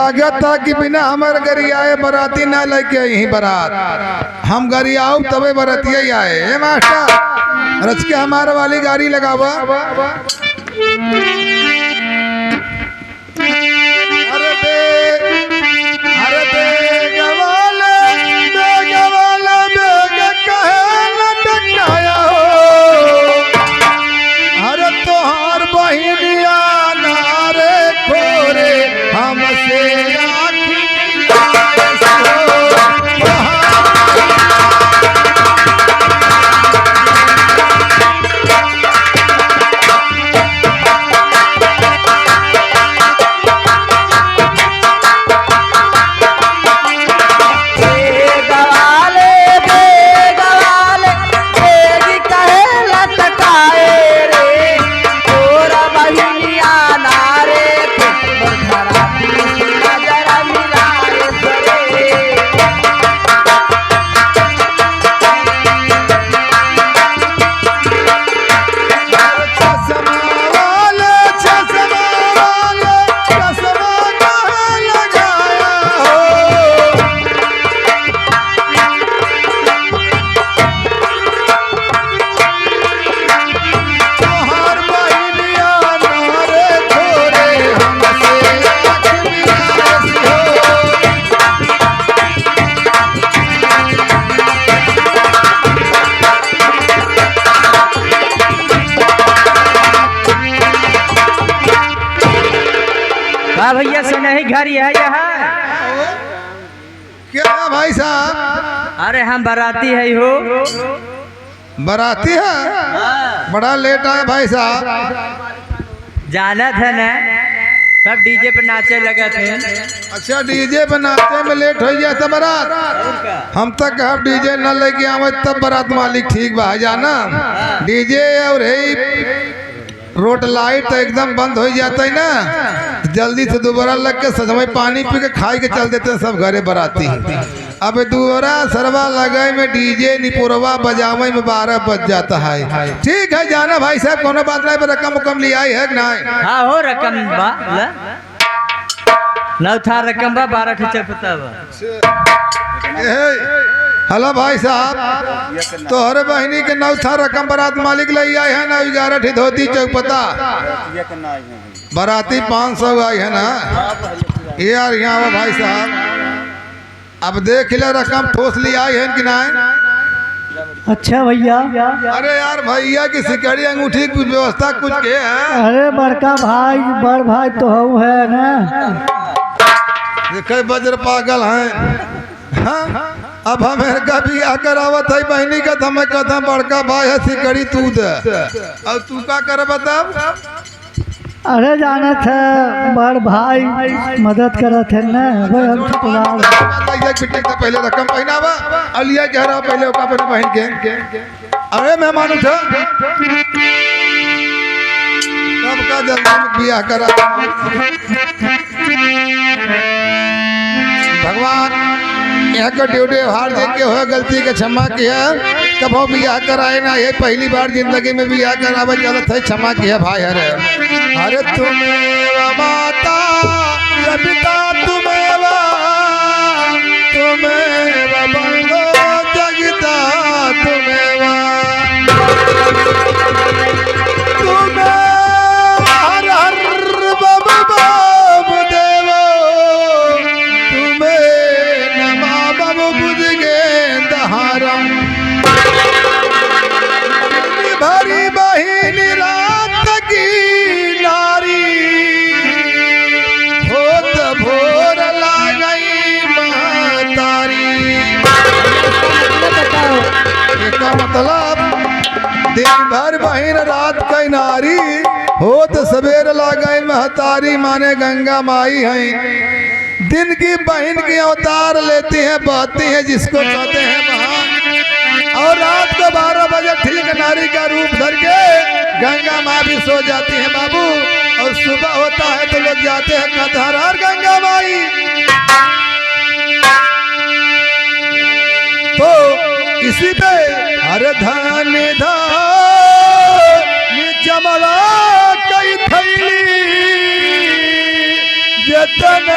लागत था कि बिना हमारे गरियाए बराती ना लेके आई ही बारात, हम गरियाऊ तबे बरातिया ही आए। ए मास्टर रच के हमारे वाली गाड़ी लगावा। अरे बे अरे बेगवाला बेगवाला बेग कहे लटकाया हो। अरे तोहार बहिनिया नारे खोरे हमसे भैया सुनही घर है यहाँ। क्या भाई साहब? अरे हम बाराती है हो। बाराती है? बड़ा लेट आए भाई साहब। जाना था ना, सब डीजे पे नाचे लगा थे। अच्छा डीजे पे नाचे में लेट हो गया था बारात। हम तक अब डीजे न लेके आवे तब बारात मालिक ठीक बा जाना। डीजे और रोड लाइट तो एकदम बंद हो जाता है ना, जल्दी से दोबारा लग के सजमे पानी पी के खाई के चल देते हैं सब घरे बराती। अब दोबारा सरवा लगाए में डीजे निपुरवा बजावे में 12 बज जाता है। ठीक है जाना भाई साहब, कोनो बात नहीं, पर रकम उकम लिया है कि नहीं? हाँ हो रकम बा न था रकम बा 12 टीचर पता बा। हेलो भाई साहब, तोहरे बहनी के नौ था रकम बारात मालिक ले आए है ना, 11 ठी धोती चौपता बाराती 500 आई है ना। ये यार यहाँ भाई साहब अब देख ले रकम ठोस ली आई है कि नहीं? अच्छा भैया। अरे यार भैया की सिकड़ी अंगूठी कुछ व्यवस्था कुछ के है? अरे बड़का भाई बड़ भाई तो हूँ है ना। देखे बज्र पागल है। हाँ? अब हमें कभी आकर आवत है बहनी का तो हमें कहता बड़का भाई है सिकड़ी तू दे, और तू क्या कर बता? अरे जाना था बड़ भाई मदद करत है ना। पहले रकम पहनावा अलिया कह रहा पहले ओका पे पहन के। अरे मेहमान उठा सबका जल्दी में बियाह करा। भगवान यहाँ को ड्यूटी हार देख के हो गलती के क्षमा किया, कभो बियाह कराए ना, ये पहली बार जिंदगी में बियाह करावे गलत है, क्षमा किया भाई। अरे अरे तुम्हें माता पिता तुम्हें बंदो जगता तुम्हें हर हर बाबा बाबू देवो तुम्हें नमा बाबू बुझ गे दहारम भरी बहिन रात की नारी होत भोर लागई महतारी। इसका मतलब दिन भर बहिन रात की नारी होत सवेर लागई महतारी, माने गंगा माई हैं। दिन की बहन की अवतार लेती हैं, बहती हैं, जिसको कहते हैं महान। और रात को 12 बजे ठीक नारी का रूप धर के गंगा माँ भी सो जाती है बाबू, और सुबह होता है तो लोग जाते हैं कटहर गंगा माई। तो इसी पे हर धन चमड़ा कई थैली जतन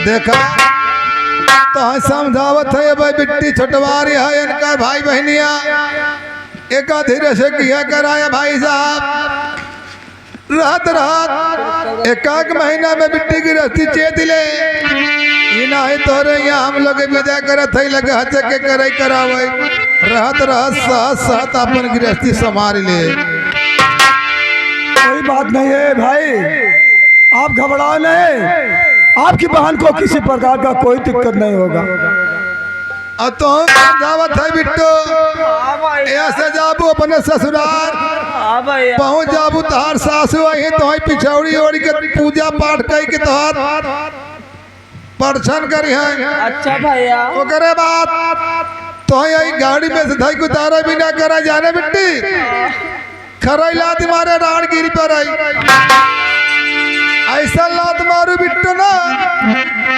देखा तो समझावत है भाई बिट्टी छोटवारी है इनका भाई बहनिया एक धीरे से किया कराया भाई साहब रात रात एक महीना में बिट्टी की रस्ती चेत ले ना है तोरे यहाँ हम लोग विदा करत है लगे हचे के करे करावे रहत रहत साथ साथ अपन गृहस्थी संभाल ले। कोई बात नहीं है भाई, आप घबराओ नहीं, आपकी बहन को किसी प्रकार का कोई दिक्कत नहीं होगा। अब तो हम समझावत है बिट्टो ऐसे जाबू अपने ससुराल पहुँच जाबू तहार सासू आई तो पिछौड़ी ओढ़ी के पूजा पाठ कई के तोहार परछन करी है। अच्छा भैया ओकरे बाद तो यही गाड़ी में से धई को तारा भी ना करा जाने बिट्टी खराई लात मारे राण गिरी पर आई ऐसा लात मारू बिट्टू ना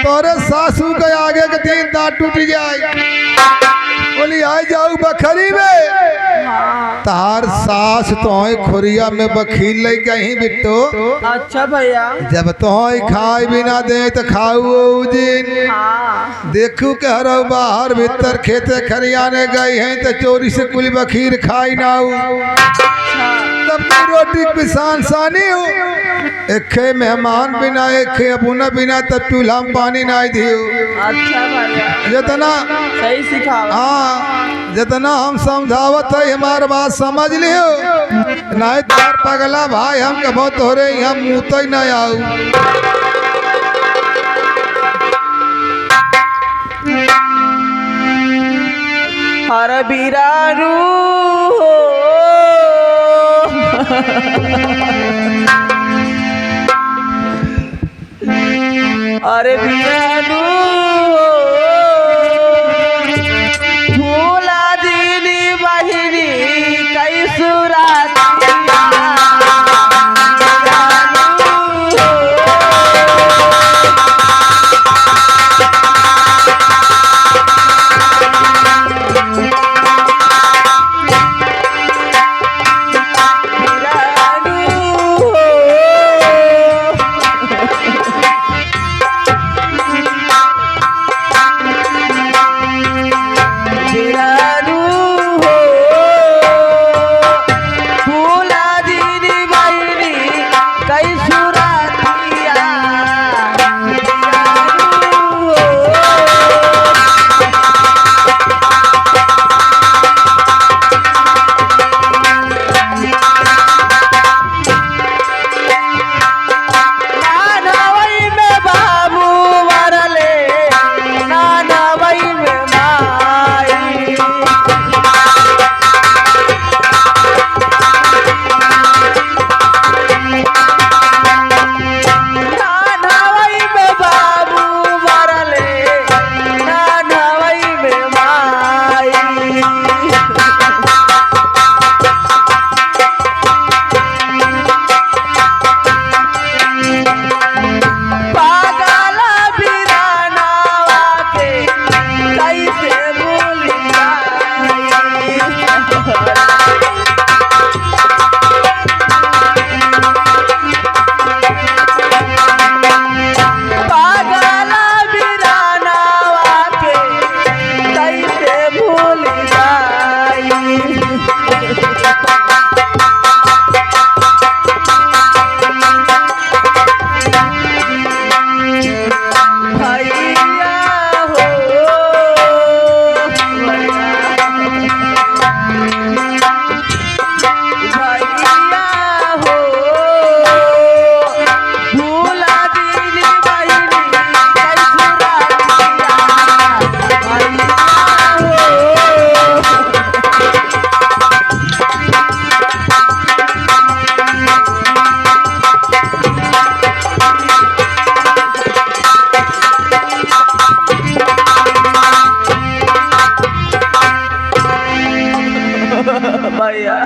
तोरे सासू के आगे के 3 दांत टूट जाए बोली आई जाऊ बखरी में तार सास तो खोरिया में बखील ले कहीं बिट्टो। अच्छा भैया जब तो खाए बिना दे तो खाऊ दिन देखू के हर बाहर भीतर खेते खरियाने गई हैं तो चोरी से कुल बखीर खाई ना तब की रोटी पिसान सानी हो एक मेहमान बिना एक अपना बिना तब चूल्हा में पानी ना दियो। अच्छा भैया जितना सही सिखाओ। हाँ जितना हम समझावत है हमार बात समझ लियो नहीं तार पगला भाई हम कहो तोरे यहाँ मुँह तो न आऊ। हर बीरारू अरे बीरारू भूला दीनी बहिनी कई सुरातिया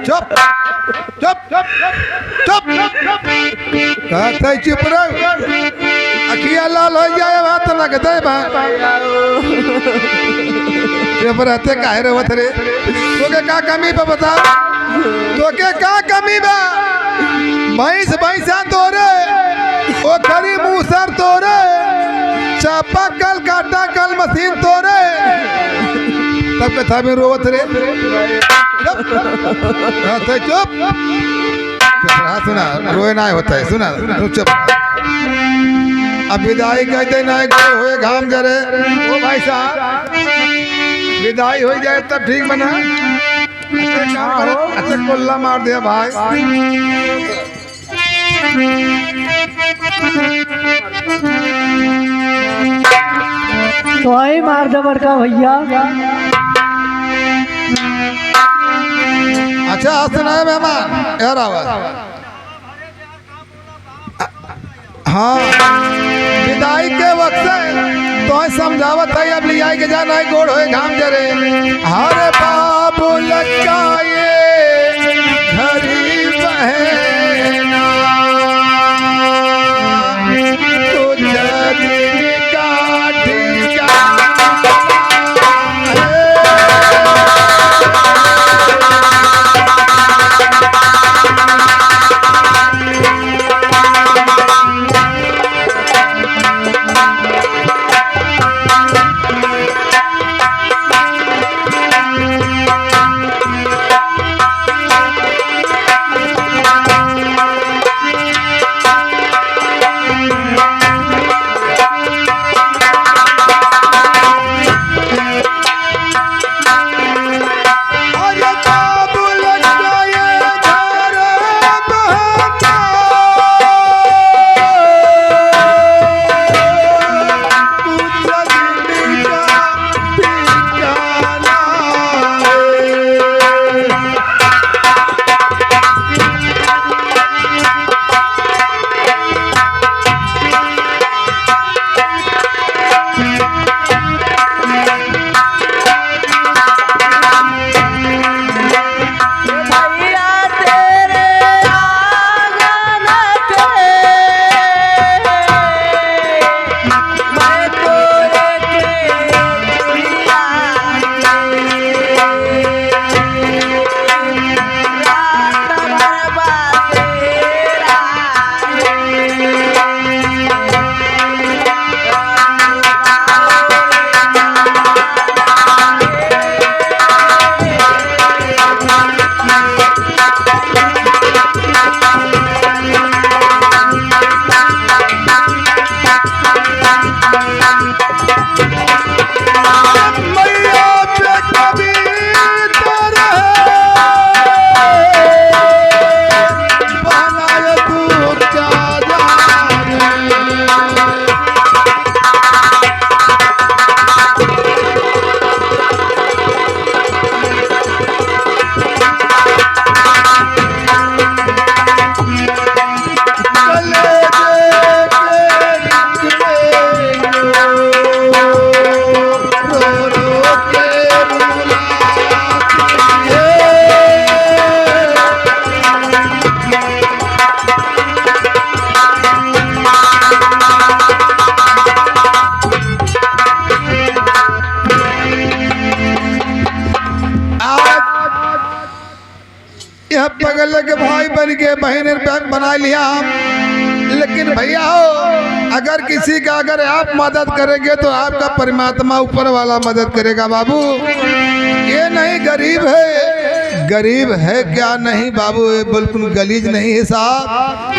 चुप चुप चुप चुप कहते चुप रहो अखिया लाल हो जाए बात ना कहते चुप रहते काहे रहत रे तो के का कमी बा बता तो के का कमी बा भैंस भैंसा तोरे ओ खरी मूसर तोरे चापा कल काटा कल मशीन तोरे तब कथा में रोवत रे चुप चुप सुना रोए ना होता है सुना चुप अब विदाई कहते ना होए घाम जरे ओ भाई साहब विदाई हो जाए तब ठीक बना अच्छा कोल्ला मार दिया भाई तो आई मार दे बड़का भैया। अच्छा सुना है मेहमान यार आवाज हाँ विदाई के वक्त से तो समझावत है अब लियाई के जाना है गोड़ होए घाम जरे हरे बाबू लटकाए घरी बहना तो जदी काठी का यह पगल के भाई बन के बहन बना लिया हम, लेकिन भैया हो अगर किसी का अगर आप मदद करेंगे तो आपका परमात्मा ऊपर वाला मदद करेगा बाबू। ये नहीं गरीब है क्या नहीं बाबू, ये बिल्कुल गलीज नहीं है साहब,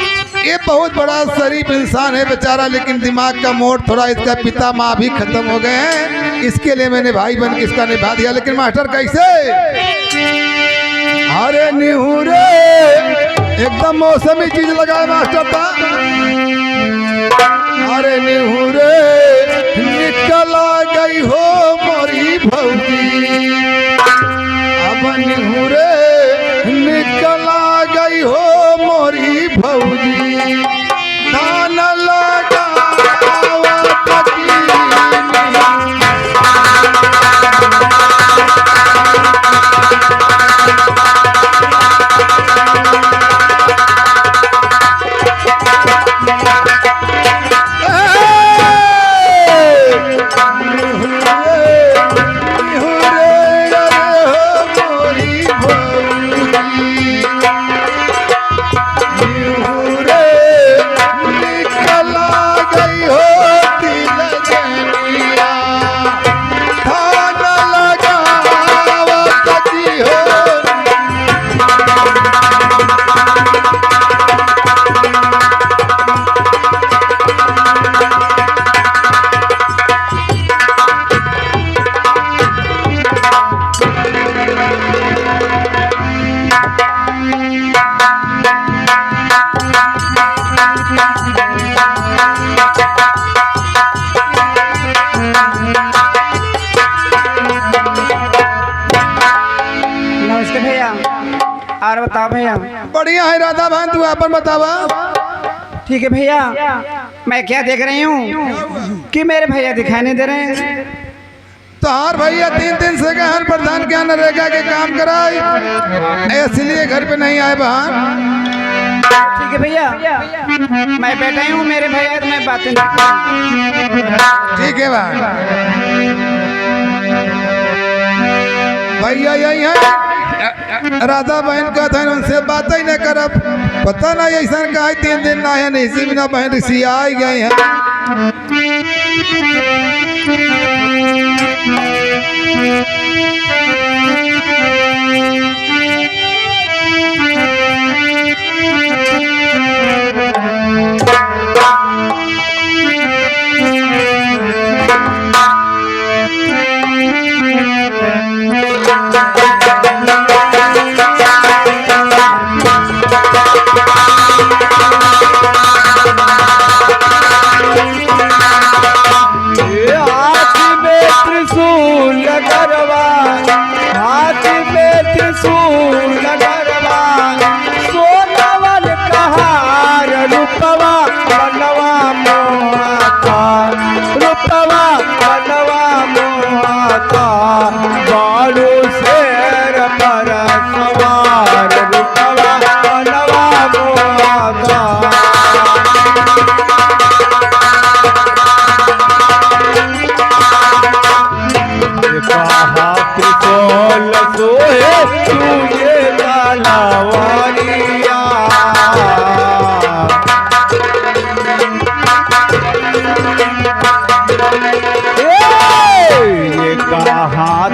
ये बहुत बड़ा शरीफ इंसान है बेचारा, लेकिन दिमाग का मोड़ थोड़ा, इसका पिता माँ भी खत्म हो गए हैं, इसके लिए मैंने भाई बन के इसका निभा दिया। लेकिन मास्टर कैसे, अरे निहुरे एकदम मौसमी चीज लगाए मास्टर था, अरे निहुरे निकला गई हो मोरी भौजी, अब निहुरे निकला गई हो मोरी भौजी, धान लगा बताओ भैया। बढ़िया है राधा बहन, तू अपन बतावा। ठीक है भैया, मैं क्या देख रही हूँ कि मेरे भैया दिखाई नहीं दे रहे हैं। तो हार भैया 3 दिन से गहन प्रधान क्या नरेगा के काम कराई, इसलिए घर पे नहीं आए बहन। ठीक है भैया, मैं बैठा हूँ, मेरे भैया तो मैं बातें नहीं करूँ। ठीक है बहन। भैया यही है राधा बहन का था, उनसे बात ही नहीं करब। पता नहीं ऐसा का 3 दिन ना है, नहीं सी बिना बहन ऋषि आ गए हैं।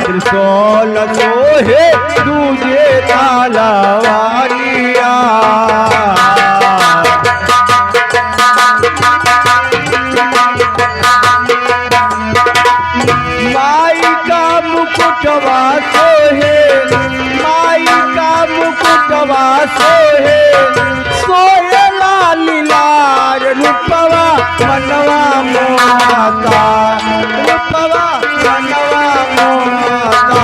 त्रिशूल सोहे तुझे तलवारिया। माई का मुकुटवा सोहे, माई का मुकुटवा सोहे, सोहे लाल लाल रूपवा मनवा मोहता, रूपवा मनवा मोहता,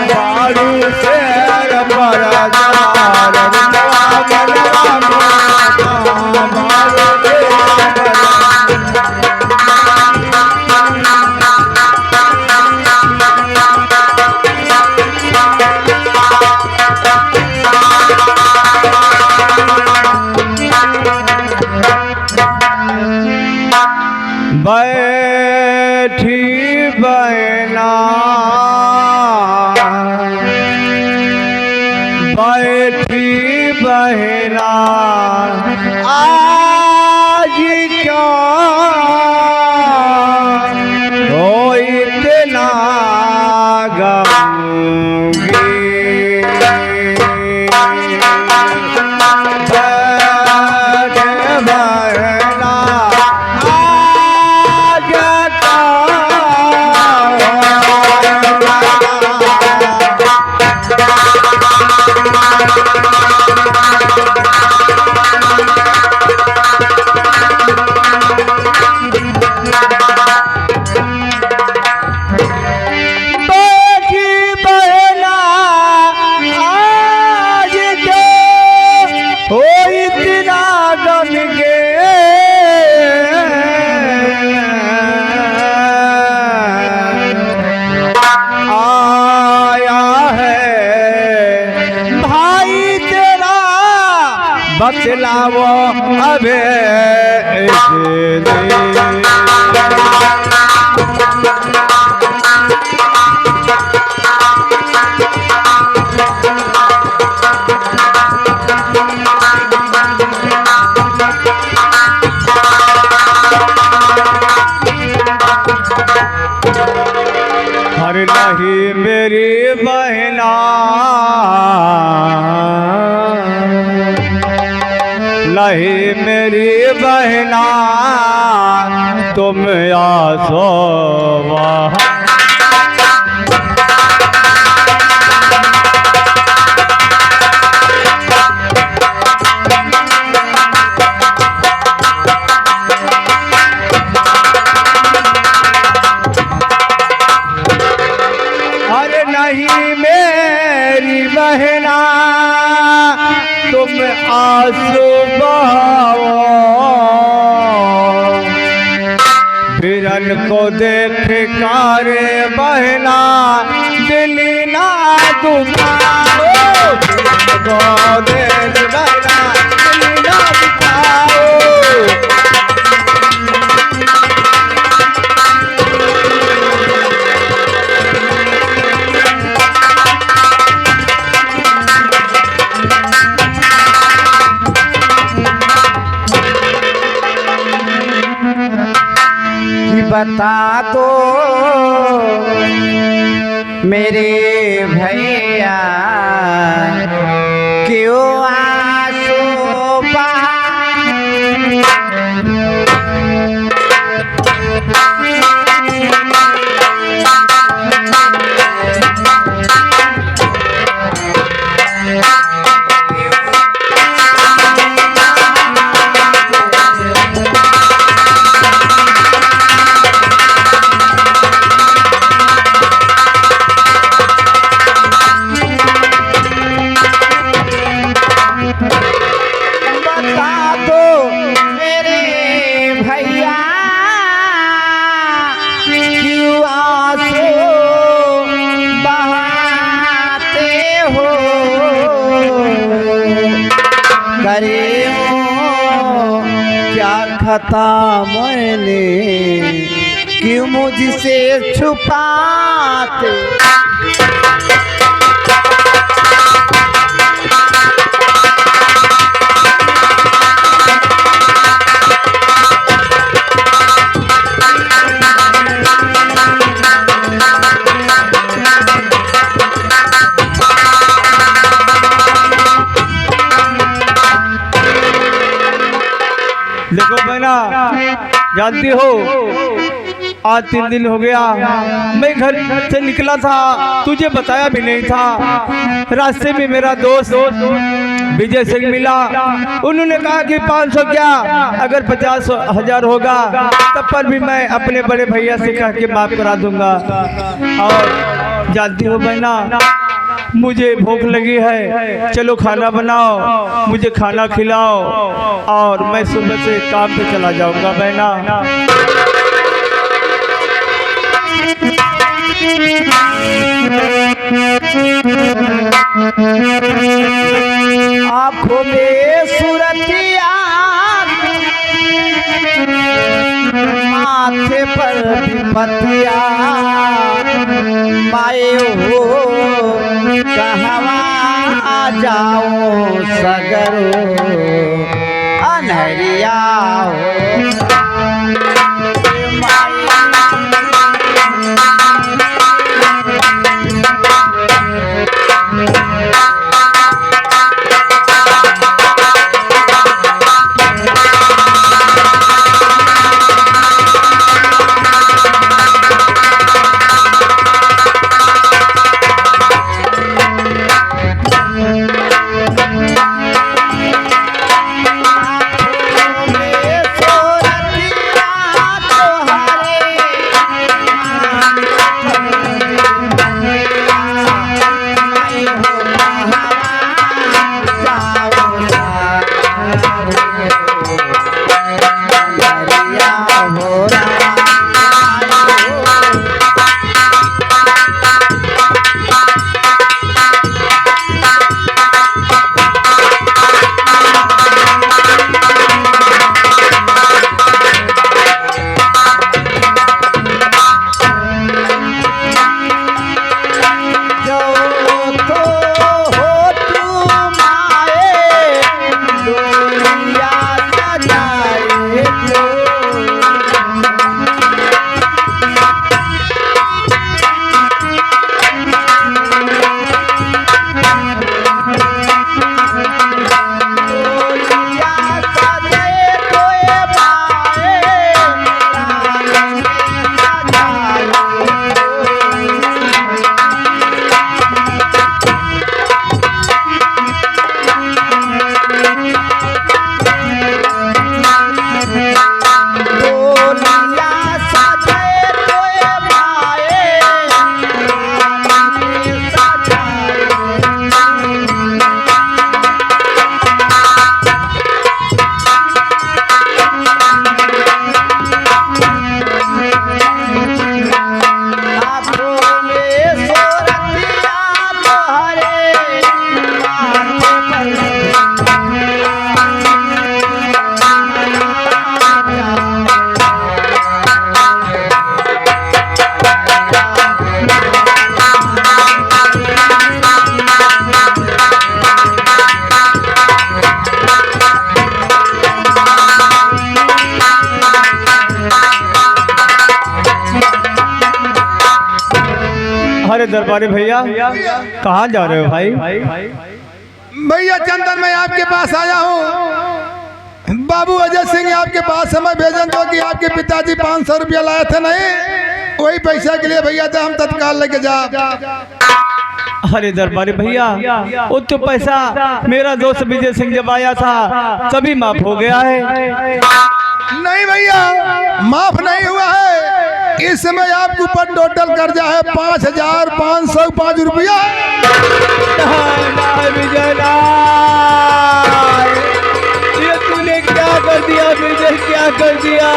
बारू शेर पर जार रूपवा मनवा मोहता, बारू शेर पर। बैठी बहना, बैठी बहना, आज क्या हो इतना गमगीन। बतलावो अबे हर नहीं मेरी बहना, नहीं मेरी बहना, तुम आसो वहाँ। अरे नहीं मेरी बहना, हिरन को देख कारे बहना दिल ना दुखाओ, हिरन को देख बहना दिल ना दुखाओ। बता दो मेरे भैया क्यों आंसू खता मैंने क्यों मुझसे छुपाते। देखो बहना, जानती हो आज 3 दिन हो गया मैं घर से निकला था, तुझे बताया भी नहीं था। रास्ते में मेरा दोस्त विजय सिंह मिला, उन्होंने कहा कि 500 क्या अगर 50,000 होगा तब पर भी मैं अपने बड़े भैया से कह के माफ करा दूंगा। और जानती हो बहना, मुझे भूख लगी है, चलो खाना बनाओ, मुझे खाना खिलाओ और मैं सुबह से काम पे चला जाऊंगा बहना। आँखों में सूरतिया माथे पर विपतिया माए हो कहवा जाओ सगरो अनहरिया हो। अरे दरबारी भैया कहाँ जा रहे हो भाई? भैया चंदन मैं आपके पास आया हूँ। बाबू अजय सिंह आपके पास समय भेजन दो कि आपके पिताजी 500 रुपया लाए थे, नहीं वही पैसा के लिए भैया तो हम तत्काल लेके जा। अरे दरबारी भैया वो तो पैसा मेरा दोस्त विजय सिंह जब आया था तभी माफ हो गया है। नहीं भैया माफ नहीं हुआ है, इस समय आपके ऊपर टोटल कर्जा है 5,505 रुपया। विजय ये तूने क्या कर दिया विजय, क्या कर दिया?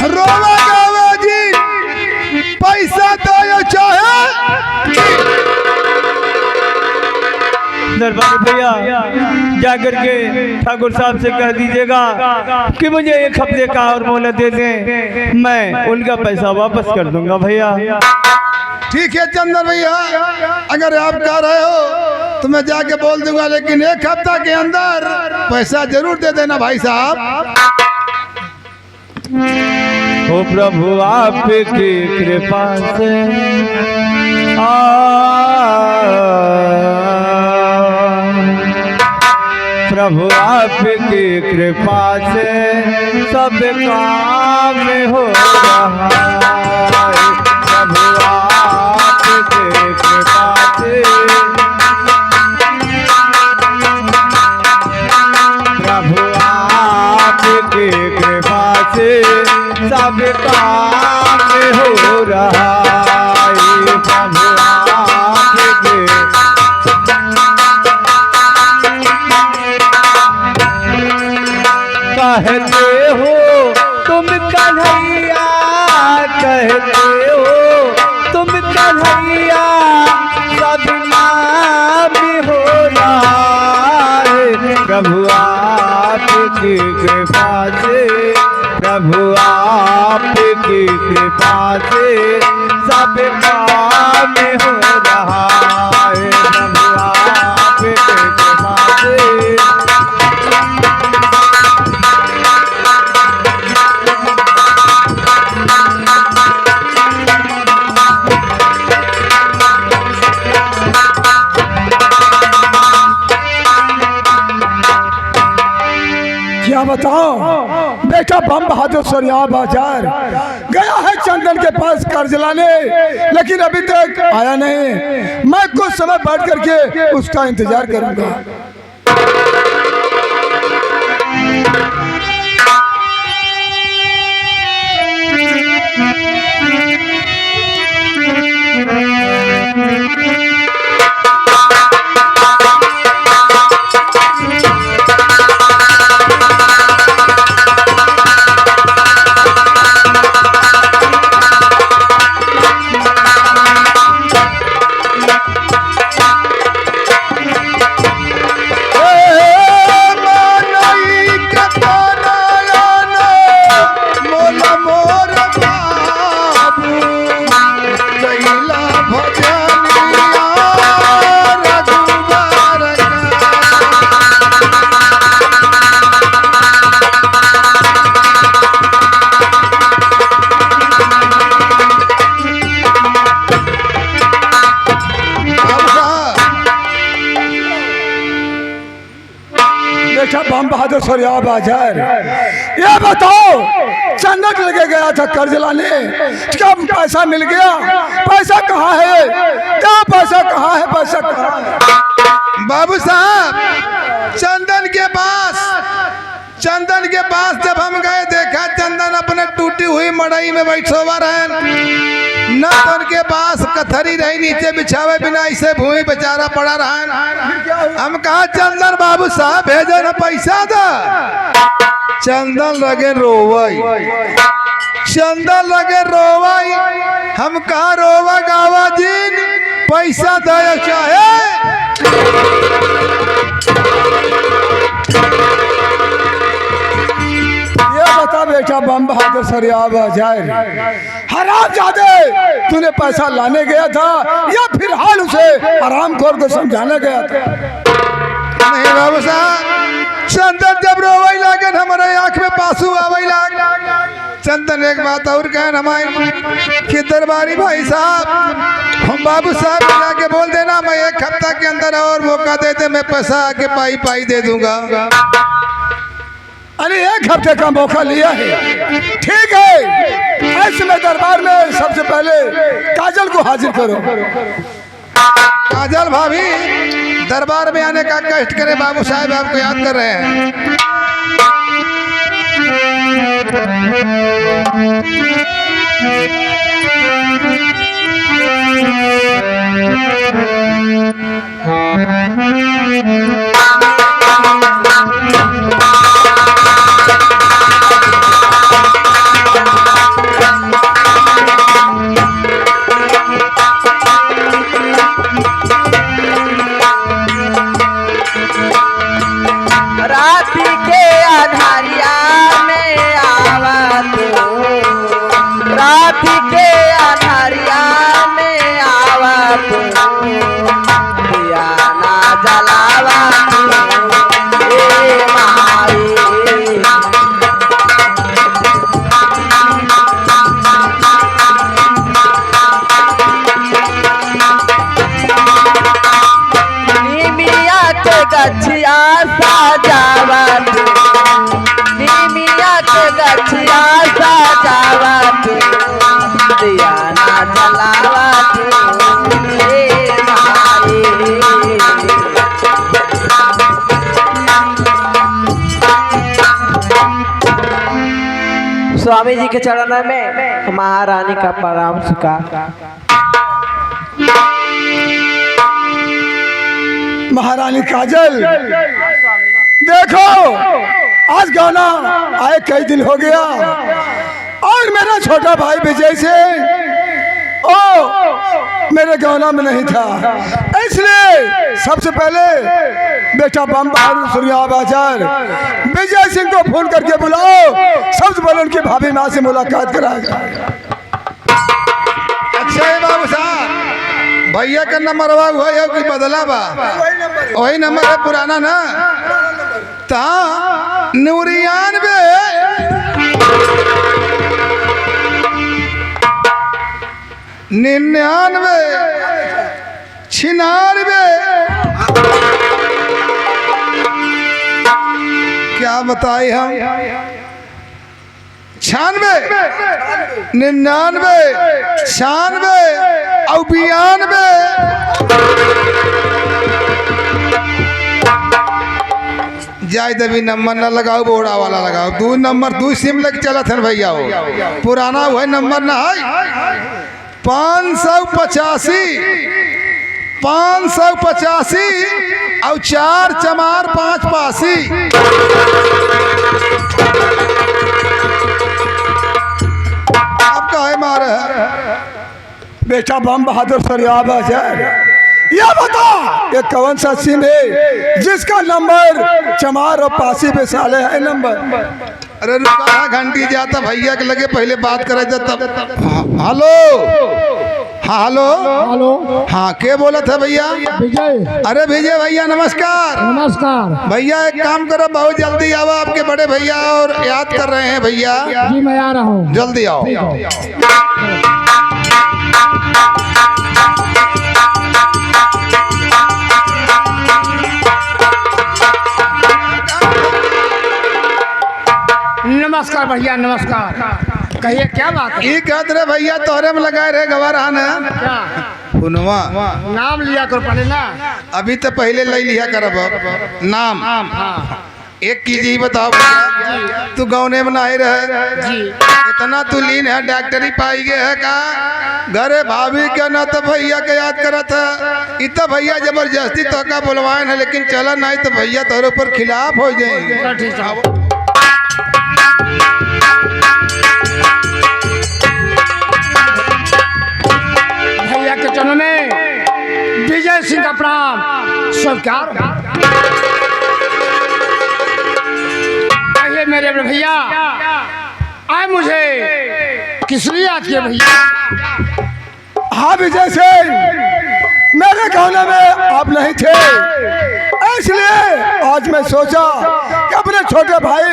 रोवा गावा जी पैसा दो चाहे। दरबारी भैया जाकर के ठाकुर साहब से कह दीजिएगा कि मुझे 1 हफ्ते का और मोहलत दे दें, मैं उनका पैसा वापस कर दूंगा भैया। ठीक है चंदन भैया, अगर आप कह रहे हो तो मैं जाके बोल दूंगा, लेकिन 1 हफ्ता के अंदर पैसा जरूर दे देना भाई साहब। ओ प्रभु आपकी कृपा से प्रभु आपकी कृपा से सब काम हो रहा है। प्रभु आपकी कृपा से प्रभु आपकी कृपा से सब काम हो रहा है। प्रभु आपके कहते हो तुम कन्हैया, कहते हो तुम कन्हैया, सब नाम हो रहा है। प्रभु आपकी कृपा से प्रभु आपकी कृपा से सब काम हो रहा है। प्रभु आपकी कृपा से क्या बताओ बेटा, बम बहादुर सरिया बाजार गया है चंदन के पास कर्ज लाने, लेकिन अभी तक आया नहीं। मैं कुछ समय बैठ करके उसका इंतजार करूंगा। बम बहादुर सरिया बाजार, ये बताओ चंदन लेके गया था कर्ज लाने, क्या पैसा मिल गया? पैसा कहाँ है? क्या पैसा कहाँ है? पैसा कहाँ है? बाबू साहब चंदन के पास जब हम गए देखा चंदन अपने टूटी हुई मड़ई में बैठो रहे, न तो उनके पास कथरी रही नीचे बिछावे बिना, ऐसे भूमि बेचारा पड़ा रहा। हम कहा चंदन बाबू साहब भेजो न पैसा दा। चंदन लगे रोवई, चंदन लगे रोवई। हम कहा रोवा गावा जी पैसा दे चाहे। ये बता बेटा बम बहादुर सरिया बाजार, हराम जादे तूने पैसा लाने गया था या फिर हाल उसे आराम खोर को समझाने गया था? नहीं बाबू साहब, चंदन जब रोवई लागन हमारे आंख में पासू आवई लाग। चंदन एक बात और कहन हमारी कि दरबारी भाई साहब हम बाबू साहब को जाके बोल देना मैं 1 हफ्ता के अंदर और मौका देते मैं पैसा आके पाई दे दूंगा। अरे 1 हफ्ते का मौका लिया है, ठीक है। ऐसे में दरबार में सबसे पहले काजल को हाजिर करो। काजल भाभी दरबार में आने का कष्ट करे, बाबू साहब आपको याद कर रहे हैं। राती के अन्हारिया में आवा तू, राती के अन्हारिया में आवा तू, दिया ना जलावा तू ए माई। निमिया के गछिया सजावा तू, निमिया के गछिया सजावा तू, दिया ना जलावा तू ए माई। स्वामी जी के चरण में महारानी का प्रणाम स्वीकार। महारानी काजल, देखो आज गाना आए कई दिन हो गया और मेरा छोटा भाई विजय से मेरे गाना में नहीं था, इसलिए सबसे पहले बेटा बम बहादुर सूर्या बाजार विजय सिंह को फोन करके बुलाओ, सबसे पहले उनकी भाभी माँ से मुलाकात कराएगा। अच्छा है बाबू साहब, भैया का नंबर हुआ है कि बदला बा? वही नंबर है पुराना ना। ता 99 99 96 क्या बताए हम? 96 99 96 और 92। जाए दबी नंबर न लगाओ, बोड़ा वाला लगाओ। 2 नंबर 2 सिम लग चला था भैया, हो पुराना वही नंबर ना है। 585 और 4 चमार 5 पासी। आपका है मारे बेटा बम बहादुर सूर्या बाजार, यह बता ये कौन सा सिम है जिसका नंबर चमार और पासी पे साले है नंबर? अरे रुका घंटी जाता भैया के लगे पहले बात करे तब। हेलो, हाँ हेलो हेलो, हाँ के बोला था भैया? विजय। अरे विजय भैया नमस्कार। नमस्कार भैया एक काम करो, बहुत जल्दी आओ, आपके बड़े भैया और याद कर रहे हैं भैया। जी, मैं आ रहा हूँ। जल्दी आओ। नमस्कार भैया, नमस्कार। कहिए क्या बात है? ये कहते रहे भैया तोहरे में लगाए रहे गवारान क्या हुनवा नाम लिया करो पहले ना। अभी तो पहले ले लिया करब नाम। हाँ एक चीज बताओ भैया, तू गौने में नहीं रहे जी। इतना तू लीन है, डॉक्टरी पाई गए है का? घरे भाभी के ना तो भैया के याद करत है। इतना भैया जबरदस्ती तो का बुलवाए है, लेकिन चला नहीं तो भैया तोहरे ऊपर खिलाफ हो जाएंगे। ठीक है। भैया के चरण में विजय सिंह का प्रणाम स्वीकार। कहिए मेरे बड़े भैया, आए मुझे किस लिए याद किए भैया? हाँ विजय सिंह, मेरे गाने में आप नहीं थे, इसलिए आज मैं सोचा कि अपने छोटे भाई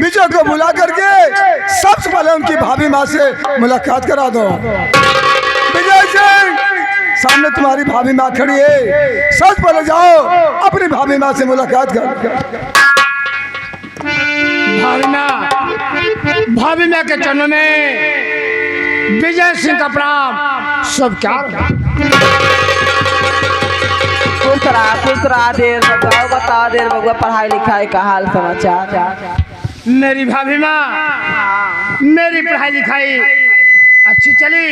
विजय को बुला करके सबसे पहले उनकी भाभी माँ से मुलाकात करा दो। विजय सिंह, सामने तुम्हारी भाभी माँ खड़ी है, सच बोले जाओ, अपनी भाभी माँ से मुलाकात कर। भाभी माँ के चरणों में विजय सिंह का प्रणाम। सब क्या खुश रहा देर बबुआ, बता देर बबुआ पढ़ाई लिखाई का हाल समाचार। मेरी भाभी माँ, मेरी पढ़ाई लिखाई अच्छी चली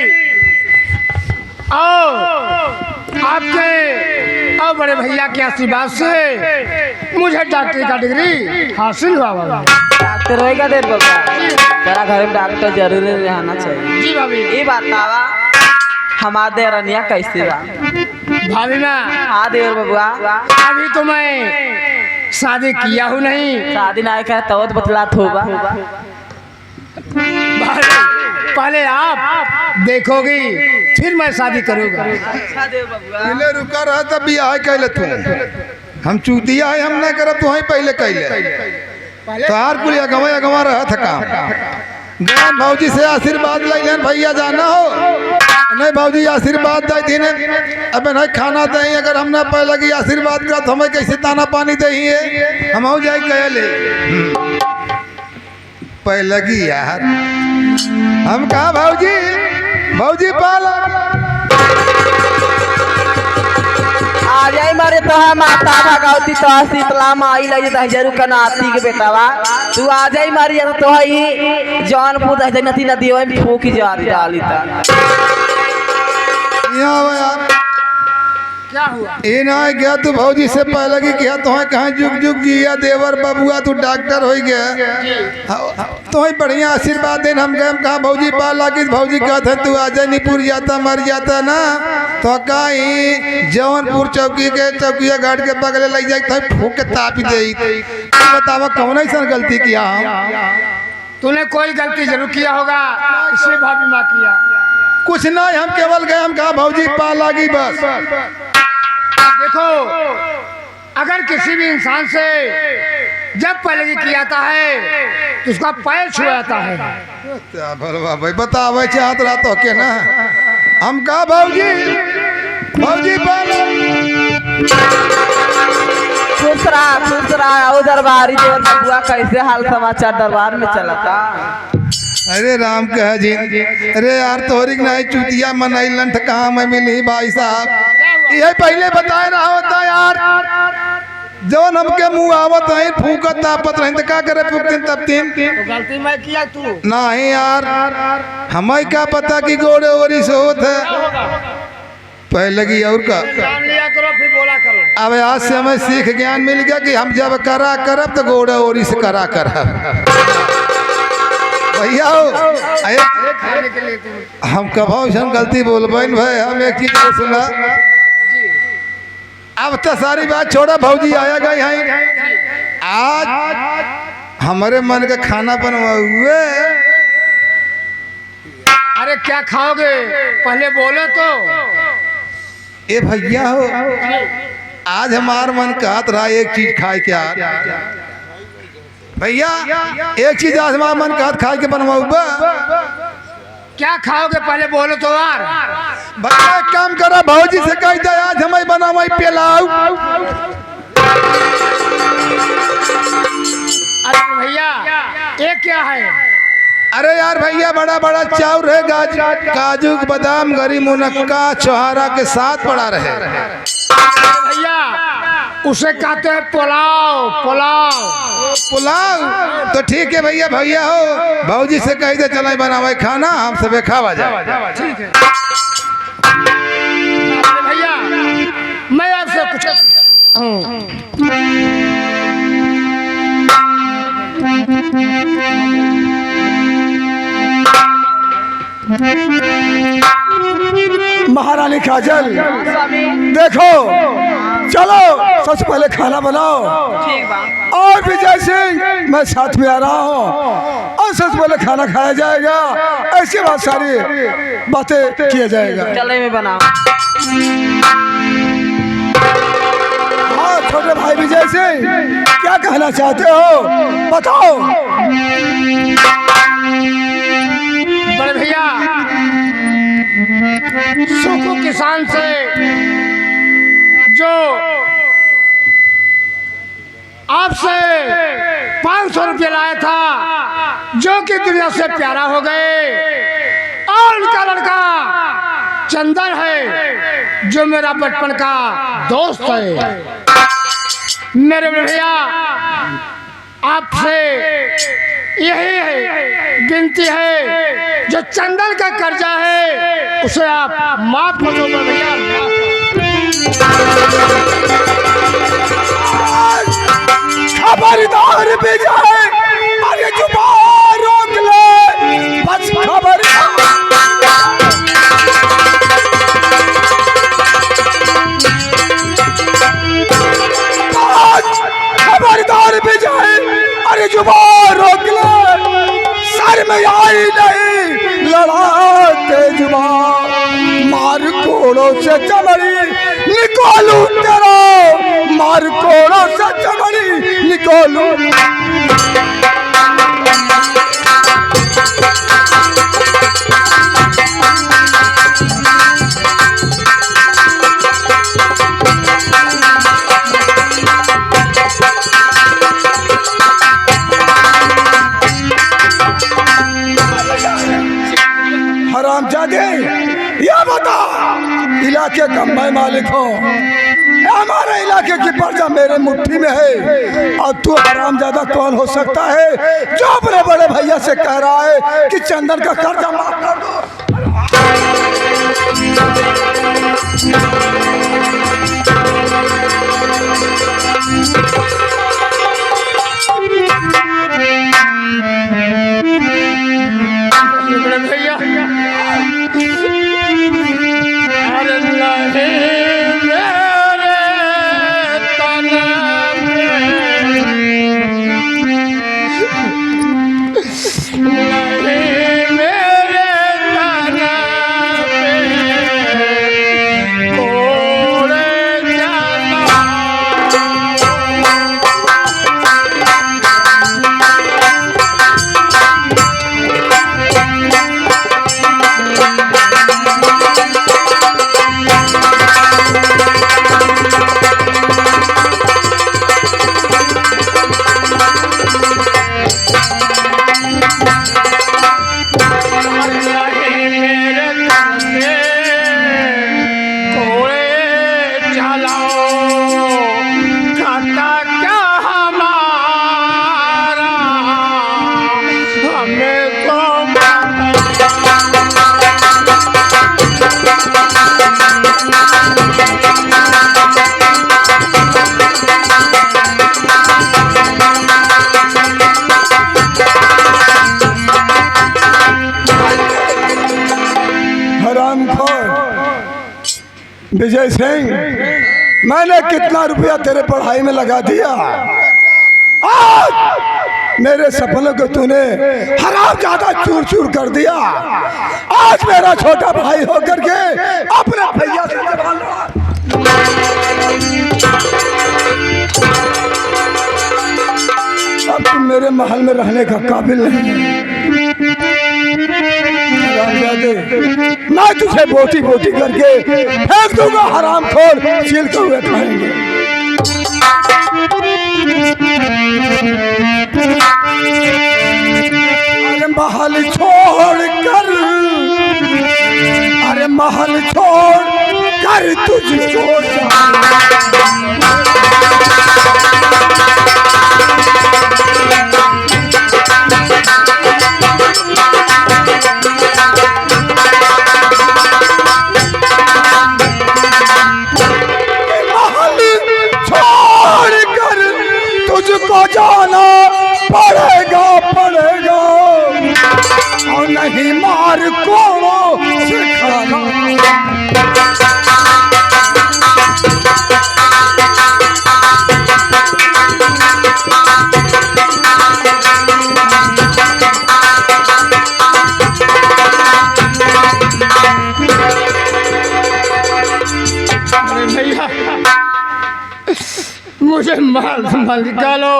और आपके और बड़े भैया के आशीर्वाद से मुझे डॉक्टरी का डिग्री हासिल हुआ। डॉक्टर होएगा देर बबुआ, तेरा घर में डॉक्टर जरूर रहना चाहिए। जी भाभी। ये बात नावा हमारे रनिया कैसे बा भाभी माँ? हाँ देर बबुआ, अभी तो मैं शादी किया हूँ नहीं। शादी ना कर तो बतलात होगा। पहले आप देखोगी फिर मैं शादी करूँगा। अच्छा देव बबुआ, पहले रुका रहा तब भी आए कहले तू हम चूतिया है, हम नहीं करब तू पहले कहले तार कुल अगवा रहा था काम। ज्ञान भौजी से आशीर्वाद ले भैया जाना हो नहीं, भौजी आशीर्वाद दे दिन अब नहीं खाना दही, अगर हमने पहले की आशीर्वाद करा तो हमें कैसे ताना पानी दही है, हम हो जाए कहले पहले की यार हम कहा भौजी भौजी पाला आ जाए मारे तो है माता भगवती तो शीतला माई लगे तो जरूर कनाती के बेटावा, तू आ जाए मारी तो है जौनपुर दे नदी नदी में फूकी जा डाली था। यार क्या हुआ? ये ना गया तू भौजी से पहले की क्या तो कहाँ जुग जुग जिया देवर बबुआ तू डॉक्टर हो गया तो बढ़िया आशीर्वाद देन हम गए कहा भौजी पाल लागी भौजी कहते तू आ जाए निपुर जाता मर जाता ना तो कहीं जौनपुर चौकी के चौकिया घाट के बगले लग जाए तो फूक के तापी दे। बतावा कौन ऐसा गलती किया हम? तूने कोई गलती जरूर किया होगा, इसलिए भाभी माँ किया। कुछ नहीं, हम केवल गए हम कहा भौजी पाल लागी बस। देखो अगर किसी भी इंसान से जब पहले कियाता है तो उसका पैर छुआता है। भाई बतावे चाहत रहा तो के ना हम कहा भौजी भौजी खुश रहा ओ दरबारी देवर बबुआ, कैसे हाल समाचार दरबार में चलता? अरे राम कह जी, अरे यार तोहरी नहीं चुतिया मनाई लंठ कहाँ में मिली भाई साहब, ये पहले बताए ना होता यार जौन हमके मुँह आवत है फूकत तापत रहे तो क्या करे फूकतीन तब तीन तो गलती मैं किया तू नहीं यार, हमें क्या पता कि गोड़े ओरी से होत है पहले की और का जान लिया करो फिर बोला करो। अब आज से हमें सीख ज्ञान मिल गया कि हम जब करा करब तो गोड़े ओरी से करा करब भैया खाने के लिए तू हम कभाओ गलती बोलबन भाई। हम एक चीज और सुना, अब तो सारी बात छोड़ा भौजी आया गई हैं आज हमारे मन का खाना बनवा हुए। अरे क्या खाओगे पहले बोलो तो। ए भैया हो आज हमार मन कहत रहा एक चीज खाए के आज भैया, एक चीज आज हमारा मन कहत खाए के बनवा क्या खाओगे पहले बोलो तो यार। भैया एक काम करा भौजी से कह दे आज हमें बनावा पिलाऊ। अरे भैया ये क्या है? अरे यार भैया बड़ा बड़ा चाउर है काजू बादाम गरी मुनक्का चौहारा के साथ पड़ा रहे। भैया उसे कहते हैं पुलाव। पुलाव पुलाव तो ठीक है भैया, भैया हो भौजी से कह दे चला बनावे खाना हम सबे खावा जाए। ठीक है भैया मैं आपसे कुछ महारानी काजल देखो चलो सबसे पहले खाना बनाओ और विजय सिंह मैं साथ में आ रहा हूँ और सबसे पहले खाना खाया जाएगा, ऐसी बात सारी बातें किया जाएगा। चले में बनाओ। हाँ छोटे भाई विजय सिंह क्या कहना चाहते हो बताओ। जो कि दुनिया से प्यारा हो गए, और उनका लड़का चंदन है जो मेरा बचपन का दोस्त है। मेरे भैया आपसे यही है विनती है, जो चंदन का कर्जा है उसे आप माफ कर दो भैया। खबरदार बेजाए, अरे जुबान रोक ले, बस खबरदार बेजाए, अरे जुबान रोक ले, सर में आई नहीं लड़ाते जुबान, मार कोड़ों से चमड़ी निकालू तेरा, मार कोड़ों से चमड़ी निकालू। हरामजादे, ये बता, इलाके का मैं मालिक हूँ, हमारे इलाके की प्रजा मेरे मुट्ठी में है, और तू हरामजादा कौन हो सकता है जो अपने बड़े भैया से कह रहा है कि चंदन का कर्जा माफ कर दो। भैया अरे नहीं मेरे तना नहीं मेरे तना कोड़े जाना। विजय सिंह, मैंने कितना रुपया तेरे पढ़ाई में लगा दिया, आज मेरे सपनों को तूने हराम ज्यादा चूर चूर कर दिया। आज मेरा छोटा भाई होकर के अपने भैया से जबान लड़ा। अब तुम मेरे महल में रहने का काबिल नहीं। मैं तुझे बोटी बोटी करके फेंक दूंगा, हराम खोर छीलते हुए खाएंगे। अरे महल छोड़ कर, अरे महल छोड़ कर तुझको जाना पड़ेगा पड़ेगा, और नहीं मार कोड़ों से खाना। अरे भैया मुझे माल निकालो,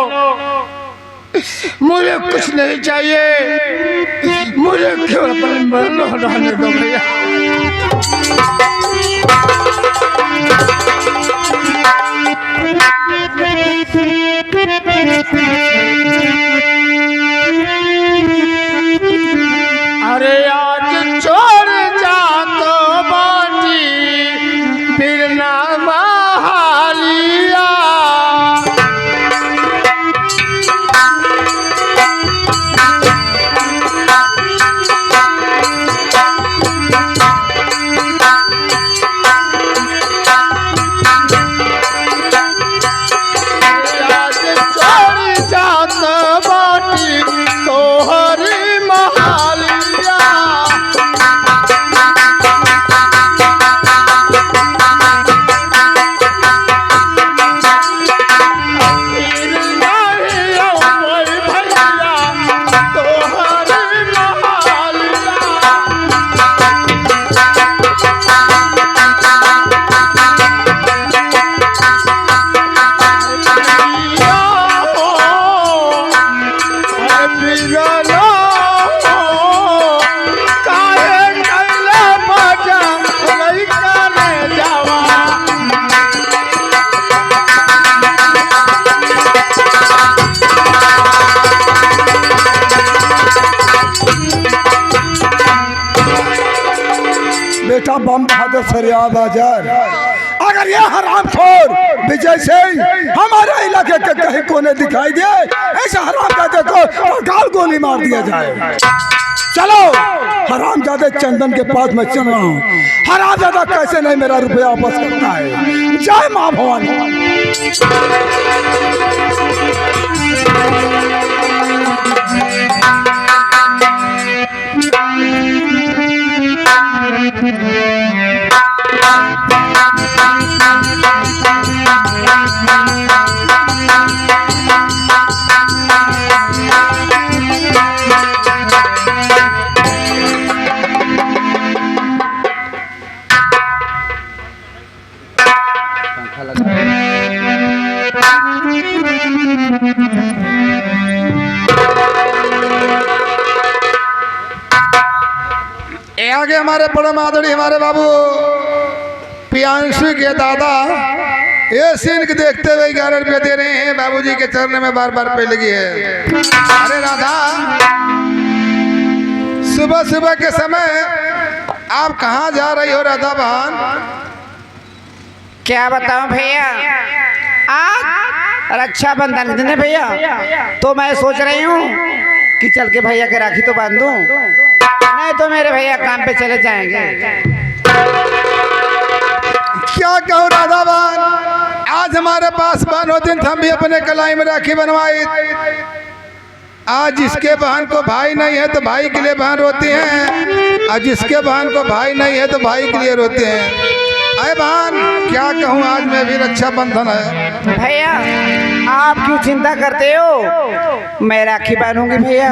मुझे कुछ नहीं चाहिए, मुझे क्यों रहने दो भैया। बम बहादुर सरिया बाजार। अगर ये हरामखोर विजय सिंह हमारे इलाके के कहीं कोने दिखाई दे, ऐसा हरामजादे को गाल गोली मार दिया जाए। चलो, हरामजादे चंदन के पास मैं चल रहा हूँ। हरामजादा कैसे नहीं मेरा रुपया वापस करता है। जय माँ भवानी। आगे हमारे परम आदरणीय हमारे बाबू प्रियांशु के दादा ये सीन के देखते हुए 11 रुपये दे रहे हैं। बाबूजी के चरण में बार बार पे लगी है। अरे राधा, सुबह सुबह के समय आप कहाँ जा रही हो राधा बहन? क्या बताऊं भैया, आज रक्षाबंधन के दिन है भैया, तो मैं सोच रही हूँ कि चल के भैया के राखी तो बांध दूं, नहीं तो मेरे भैया काम पे चले जाएंगे। क्या कहूँ राधा बहन, आज हमारे पास बहन दिन हम भी अपने कलाई में राखी बनवाई। आज जिसके बहन को भाई नहीं है तो भाई के लिए बहन रोती हैं, और जिसके बहन को भाई नहीं है तो भाई के लिए रोते हैं। अरे बहन, क्या कहूँ, आज मैं भी रक्षाबंधन है। भैया आप क्यों चिंता करते हो, मैं राखी बांधूंगी भैया,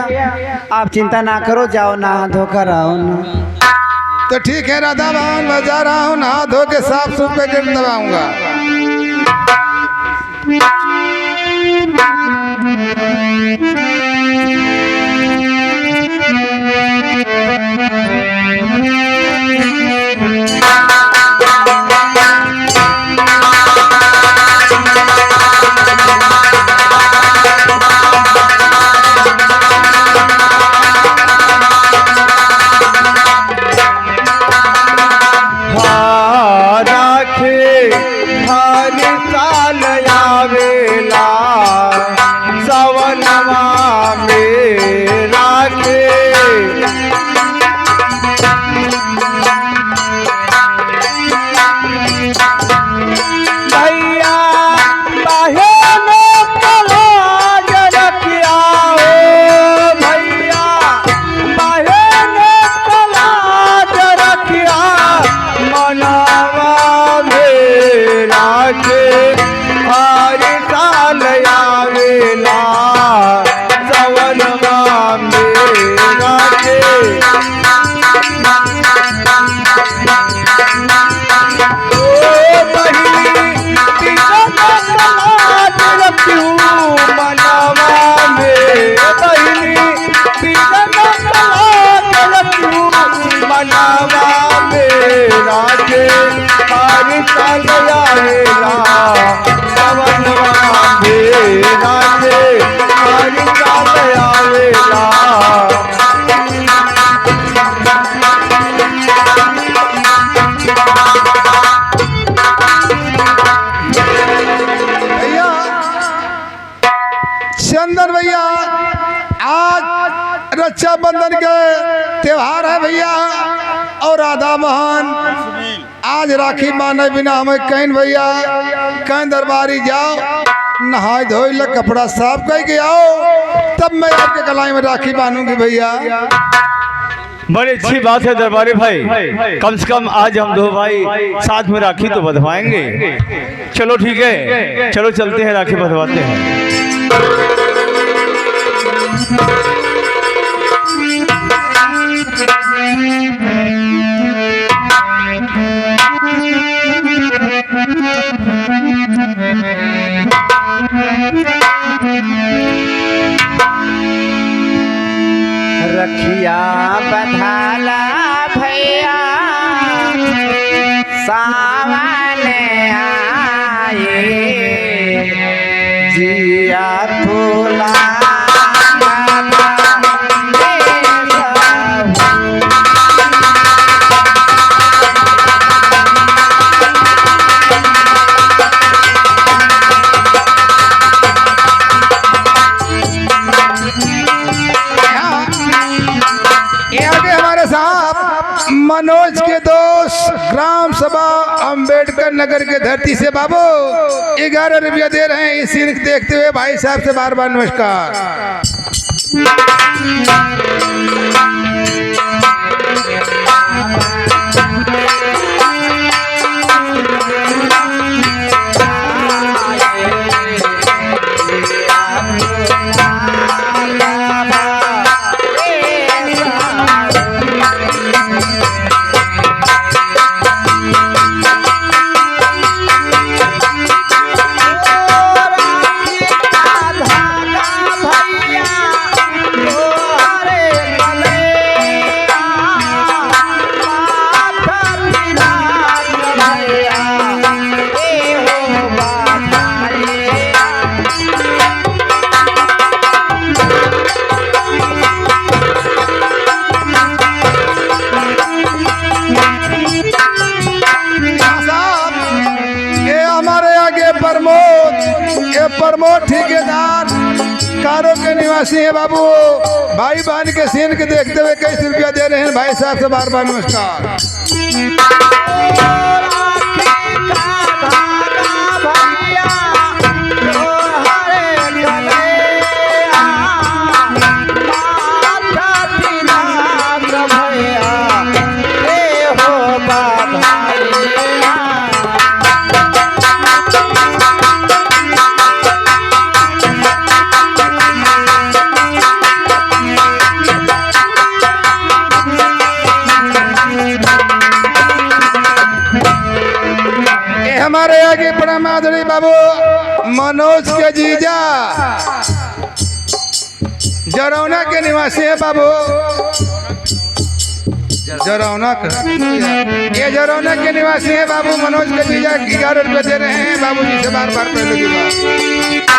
आप चिंता ना करो, जाओ नहा धोकर आओ ना। तो ठीक है राधा बहन, मैं जा रहा हूँ, नहा धो के साफ सूफ के गेट दबाऊंगा। चंदन भैया, आज रक्षाबंधन के त्योहार है भैया, और राधा बहन आज राखी बांधे बिना हमें कहीं भैया कहीं दरबारी जाओ, नहाए धोए ल कपड़ा साफ करके आओ, तब मैं आपके कलाई में राखी बांधूंगी भैया। बड़ी अच्छी बात है दरबारी भाई, कम से कम आज हम दो भाई साथ में राखी तो बंधवाएंगे। चलो ठीक है, चलो चलते हैं, राखी बंधवाते हैं। रखिया बधाला भैया सावन आए, जिया थोला मनोज के दोस्त ग्राम सभा अंबेडकर नगर के धरती से बाबू 11 रुपया दे रहे हैं। इस सीन को देखते हुए भाई साहब से बार बार नमस्कार। प्रमोद ठेकेदार कारों के निवासी है बाबू। भाई बहन के सीन के देखते हुए कैसे रुपया दे रहे हैं भाई साहब से बार बार नमस्कार। हमारे आगे परम आदरणीय बाबू मनोज के जीजा जरौना के निवासी है बाबू। जरौना ये जरौना के निवासी है बाबू। मनोज के जीजा 11 रुपये दे रहे हैं बाबू जी से बार बार पहले की बात।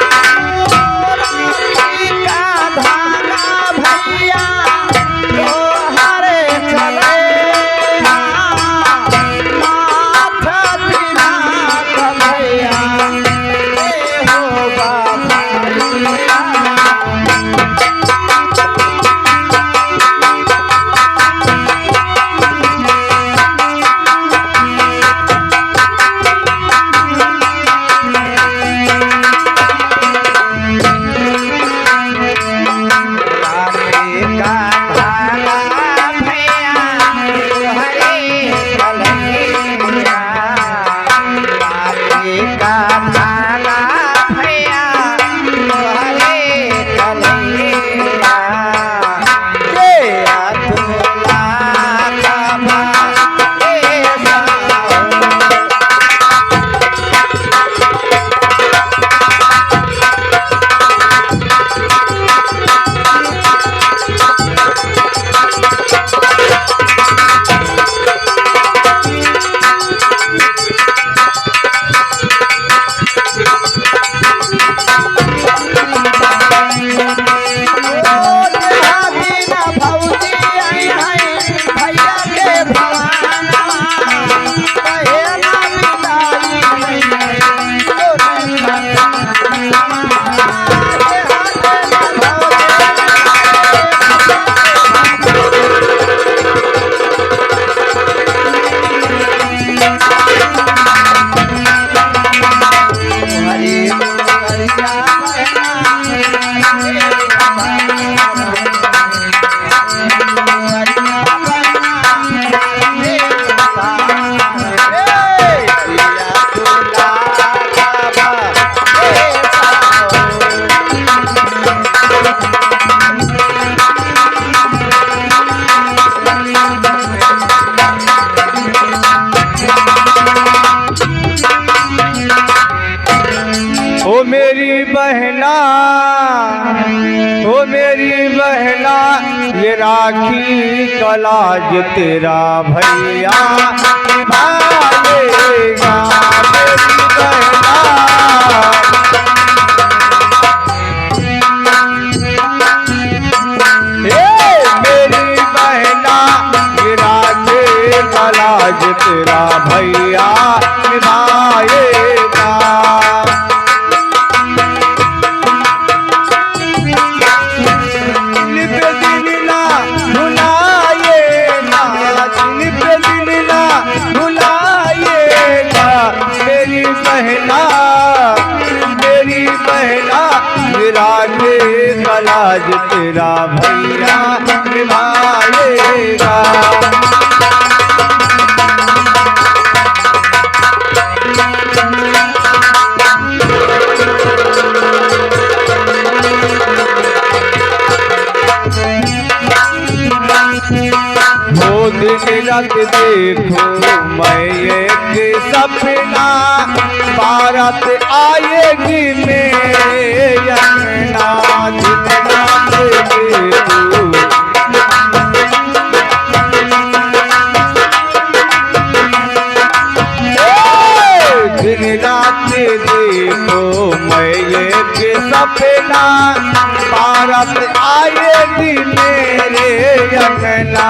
ये राखी कलाज तेरा भैया निभाएगा मेरी बहना। मेरी बहना ये राखी कलाज तेरा भैया निभाएगा। भुलाए ना वो दिन रात देखो मैं एक सपना, बारात आएगी मेरे अंगना। दिन रात देखो दिन रात देखो मैं एक सपना, बारात आएगी मेरे अंगना।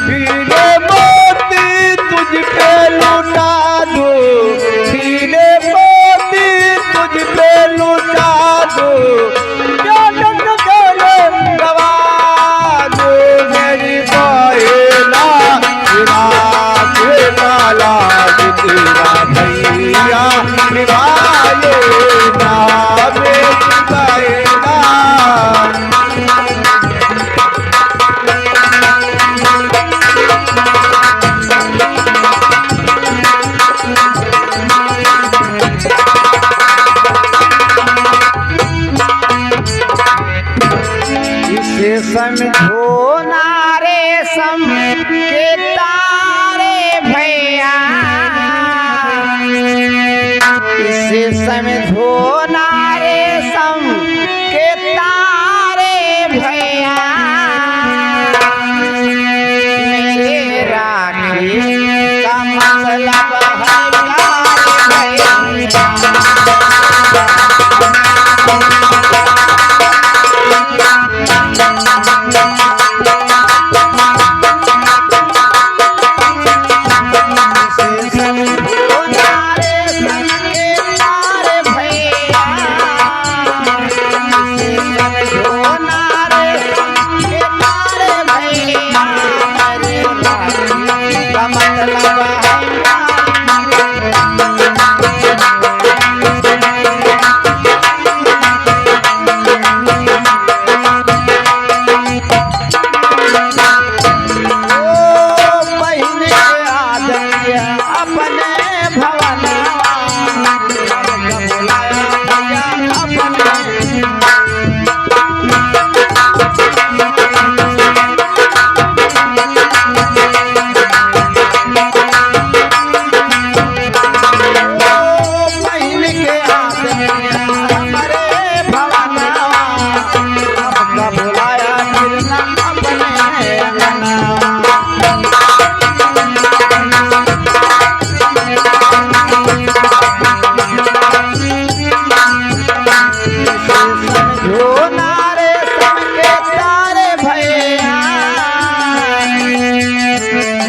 हीरे मोती तुझ पे लुटा दो, हीरे मोती तुझ पे लुटा दो, गवा दो मेरी बायला, काला तेरा भैया निभाए ना मेरी बायला। इसे समझो ना रेशम के तारे भैया, इसे समझो ना रेशम के तारे भैया। मेरे राखी का मतलब है प्यारे भैया।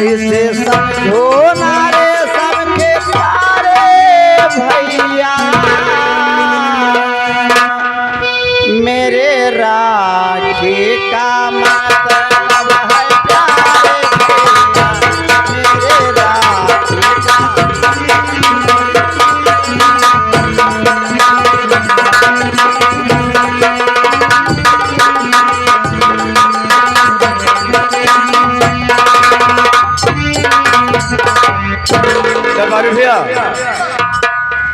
इसे समझो ना रे सबके प्यारे भैया। मेरे राखी का मतलब है प्यारे भैया। मेरे राखी दरबारी भैया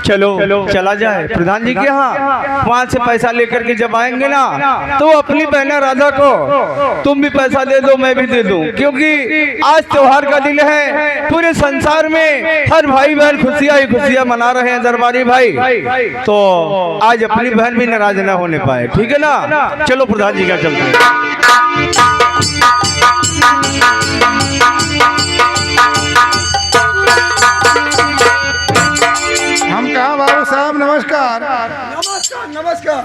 चलो चला जाए प्रधान जी के यहाँ, वहाँ से पैसा लेकर के जब आएंगे ना तो अपनी बहन राधा को तुम भी पैसा दे दो, मैं भी दे दूं, क्योंकि आज त्योहार का दिन है। पूरे संसार में हर भाई बहन खुशियाँ ही खुशियाँ मना रहे हैं दरबारी भाई, तो आज अपनी बहन भी नाराज न होने पाए। ठीक है ना, चलो प्रधान जी का चलते हैं। हम कहा बाबू साहब नमस्कार। नमस्कार नमस्कार।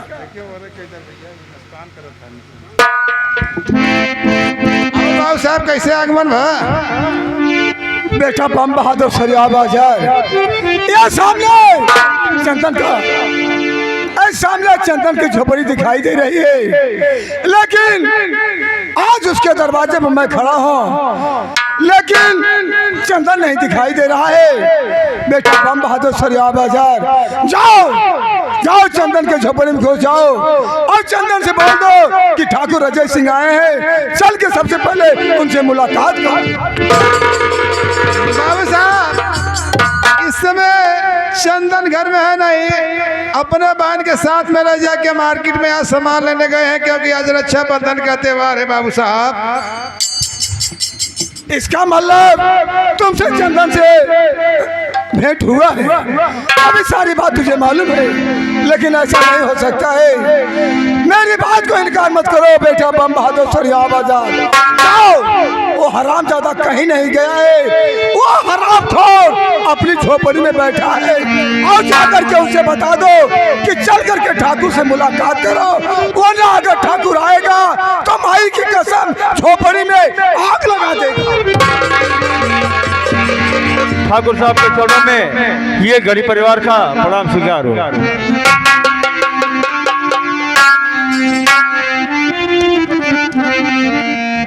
बाबू साहब कैसे आगमन भा? बेटा बम बहादुर सरिया बाजार यहाँ सामने चंदन का सामने चंदन की झोपड़ी दिखाई दे रही है, लेकिन आज उसके दरवाजे पर मैं खड़ा हूँ, लेकिन चंदन नहीं दिखाई दे रहा है। बेटा बम बहादुर सरिया बाजार जाओ जाओ चंदन के झोपड़ी में घुस जाओ और चंदन से बोल दो कि ठाकुर अजय सिंह आए हैं, चल के सबसे पहले उनसे मुलाकात कर। बाबू साहब इस समय चंदन घर में है नहीं, अपने बहन के साथ में ले जाके मार्केट में आज सामान लेने गए हैं, क्योंकि आज रक्षाबंधन का त्योहार है बाबू साहब। इसका मतलब तुमसे चंदन से भेंट हुआ है। अभी सारी बात तुझे मालूम है, लेकिन ऐसा नहीं हो सकता है। मेरी बात को इनकार मत करो बेटा बम बहादुर सरिया बाजार जाओ। वो हरामजादा कहीं नहीं गया है, वो हरामखोर अपनी झोपड़ी में बैठा है। और जाकर के उसे बता दो कि चल करके ठाकुर से मुलाकात करो, वरना अगर ठाकुर आएगा तो माई की कसम झोपड़ी में आग लगा देगा। ठाकुर साहब के चरणों में ये गरीब परिवार का प्रणाम स्वीकार हो।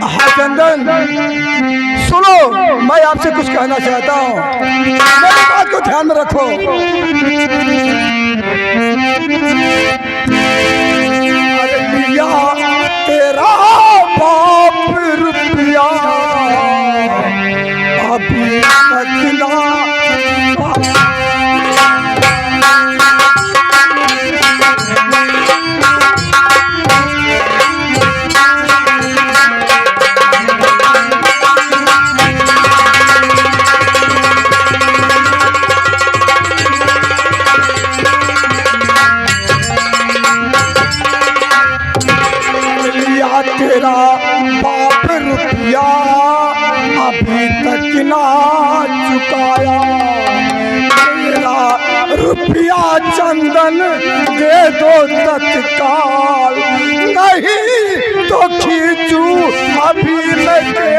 हाँ चंदन सुनो, मैं आपसे कुछ कहना चाहता हूँ, मेरी बात को ध्यान में रखो। अरे लिया तेरा बाप रुपया अभी तक ना तेरा बाप रुपया अभी तक ना चुकाया। तेरा रुपया चंदन दे दो तत्काल, नहीं तो खींचू अभी लगे।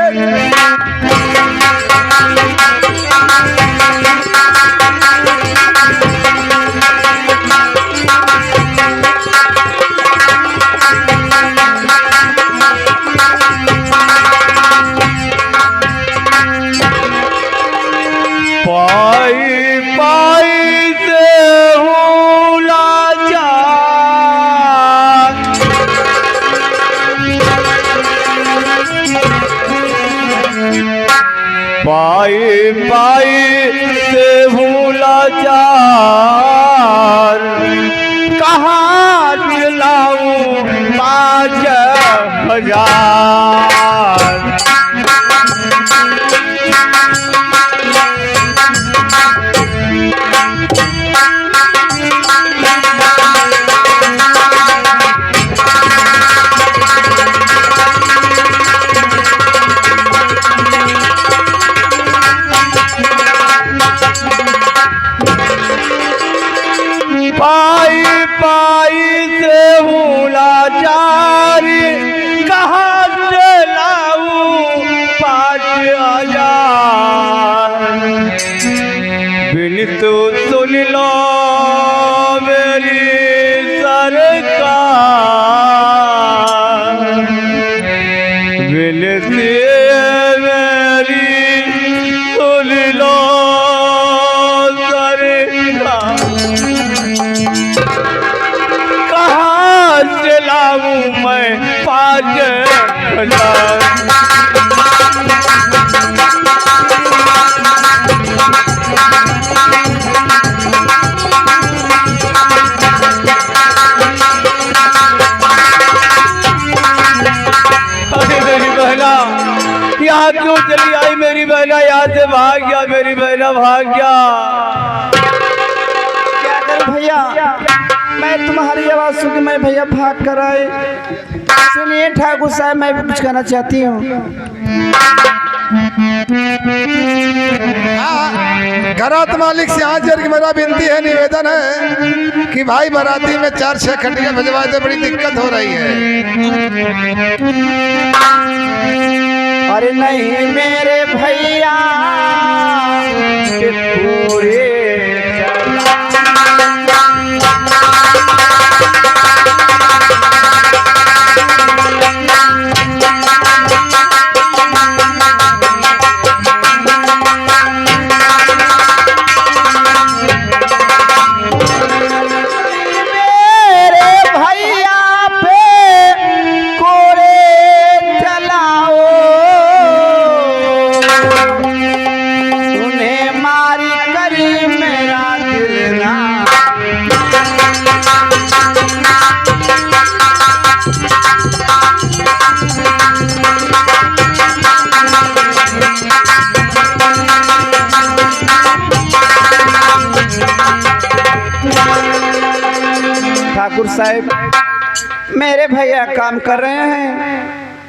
पाई पाई से भूला चार, कहाँ दिलाऊं 5,000। पाई पाई से भूला चारी, कहाँ से लाऊं 5,000। बिन तो सुन लो मेरी सरकार, बिन से मेरी सुन लो सरकार। कहाँ से लाऊं मैं 5,000। अरे मेरी बहना यहाँ क्यों चली आई? मेरी बहना यहाँ से भाग गया, मेरी बहना भाग गया। क्या करूं भैया, मैं तुम्हारी आवाज सुन के मैं भैया भाग कर आए। सुनिए ठाकुर साहब, मैं भी कुछ कहना चाहती हूँ। घरात मालिक से आज जर मेरा विनती है, निवेदन है कि भाई बाराती में 4-6 खटिया भिजवा दे, बड़ी दिक्कत हो रही है। अरे नहीं मेरे भैया के पूरे ठाकुर साहब, मेरे भैया काम कर रहे हैं,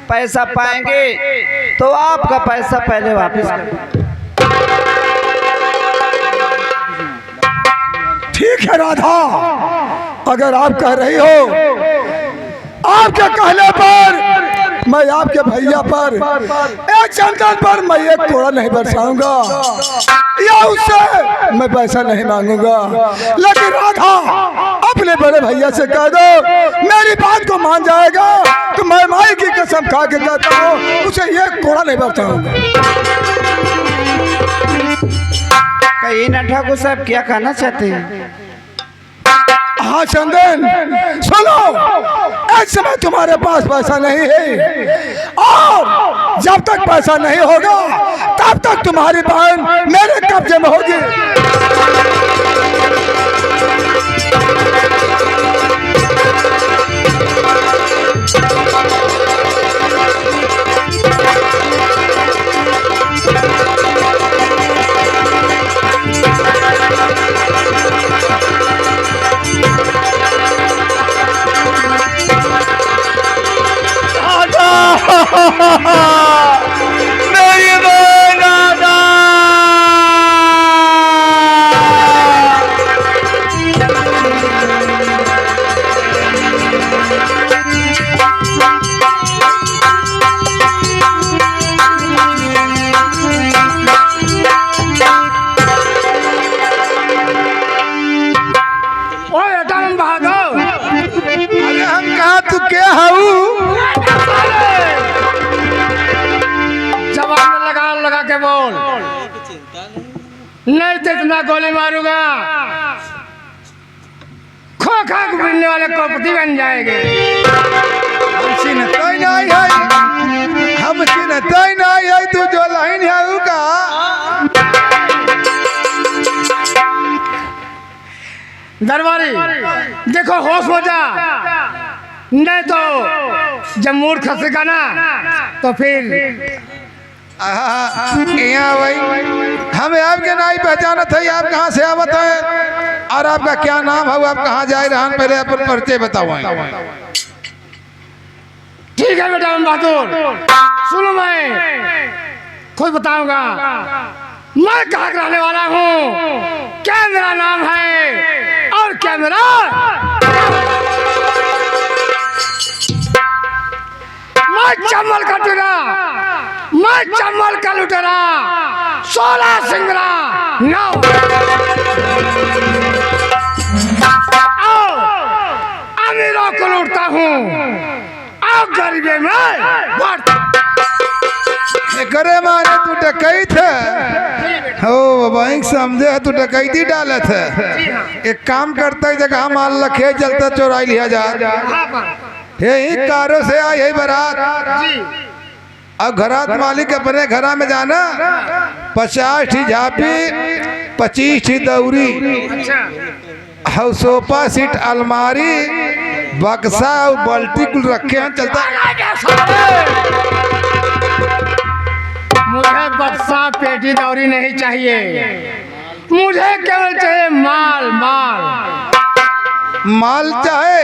पैसा पाएंगे तो आपका पैसा पहले वापस कर। ठीक है राधा, अगर आप कह रही हो, आपके कहने पर मैं आपके भैया पर एक चंदन पर मैं एक कोड़ा नहीं बरसाऊंगा या उससे मैं पैसा नहीं मांगूंगा। लेकिन राधा, अपने बड़े भैया से कह दो मेरी बात को मान जाएगा तो मैं माई की कसम खा के कहता हूँ उसे एक कोड़ा नहीं बरसाऊंगा। कहीं ना ठाकुर साहब क्या कहना चाहते हैं? हाँ चंदन, सुनो, इस समय तुम्हारे पास पैसा नहीं है और जब तक पैसा नहीं होगा तब तक तुम्हारी बहन मेरे कब्जे में होगी। मेरी बहन राधा। ओए अटाम बहादुर, अरे हम कहा तू क्या हूँ? जवाब में लगा के बोल, नहीं तो इतना गोली मारूंगा खोखा को बिनने वाले कोपटी बन जाएंगे। हम चिन्हते नहीं है, हम चिन्हते नहीं है, तू जो लाइन है ऊ का। दरबारी देखो, होश हो जा, नहीं तो जब मूड खसेगा ना तो फिर यहाँ भाई हमें आपके नहीं पहचाना था, आप कहाँ से आवत है और आपका क्या नाम है, आप कहाँ जा रहे हैं, पहले अपन परिचय बताओ। ठीक है बेटा बहादुर, सुनो मैं खुद बताऊंगा मैं कहाँ का रहने वाला हूँ, क्या मेरा नाम है और क्या मेरा मैं चम्बल का टुरा, मैं चम्बल का लुटेरा, 16 सिंगरा 9 अमीरों को लूटता हूँ और गरीबे में बांटता। करे माने तू डकैत है हो, बैंक समझे तू डकैती डालत है। एक काम करता है, जगह माल रखे चलता चोराई लिया जा, यही कारों से आई है बारात। अब घरात मालिक अपने घरा में जाना, 50 ठी झापी 25 ठी दौरी, सोफा सीट अलमारी बक्सा और बाल्टी कुल रखे हैं चलता। मुझे बक्सा पेटी दौरी नहीं चाहिए, मुझे केवल चाहिए माल माल माल चाहे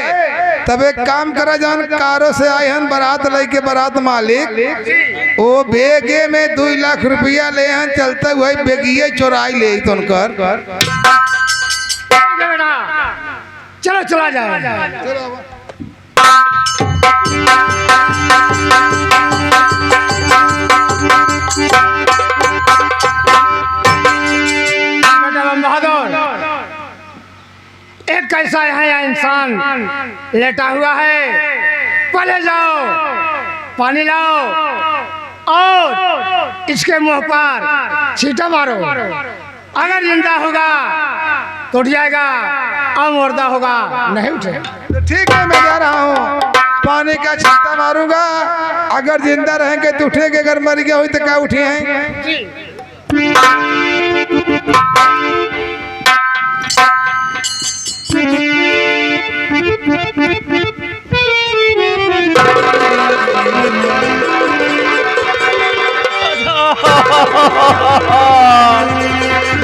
तब एक काम करा, जान कारों से आए हैं बारात लेके, बारात मालिक वो बेगे में 2 लाख रुपया ले हैं, चलते हुए बेगिए चोराई ले तो उनकर। चलो चला जाए। बहादुर, एक कैसा है इंसान लेटा हुआ है, पहले जाओ पानी लाओ और इसके मुंह पर छींटा मारो, अगर जिंदा होगा तो उठ जाएगा और मुर्दा होगा नहीं उठे। तो ठीक है, मैं जा रहा हूँ, पानी का छींटा मारूंगा, अगर जिंदा रहेंगे तो उठेंगे, अगर मर गया हुई तो क्या उठे हैं।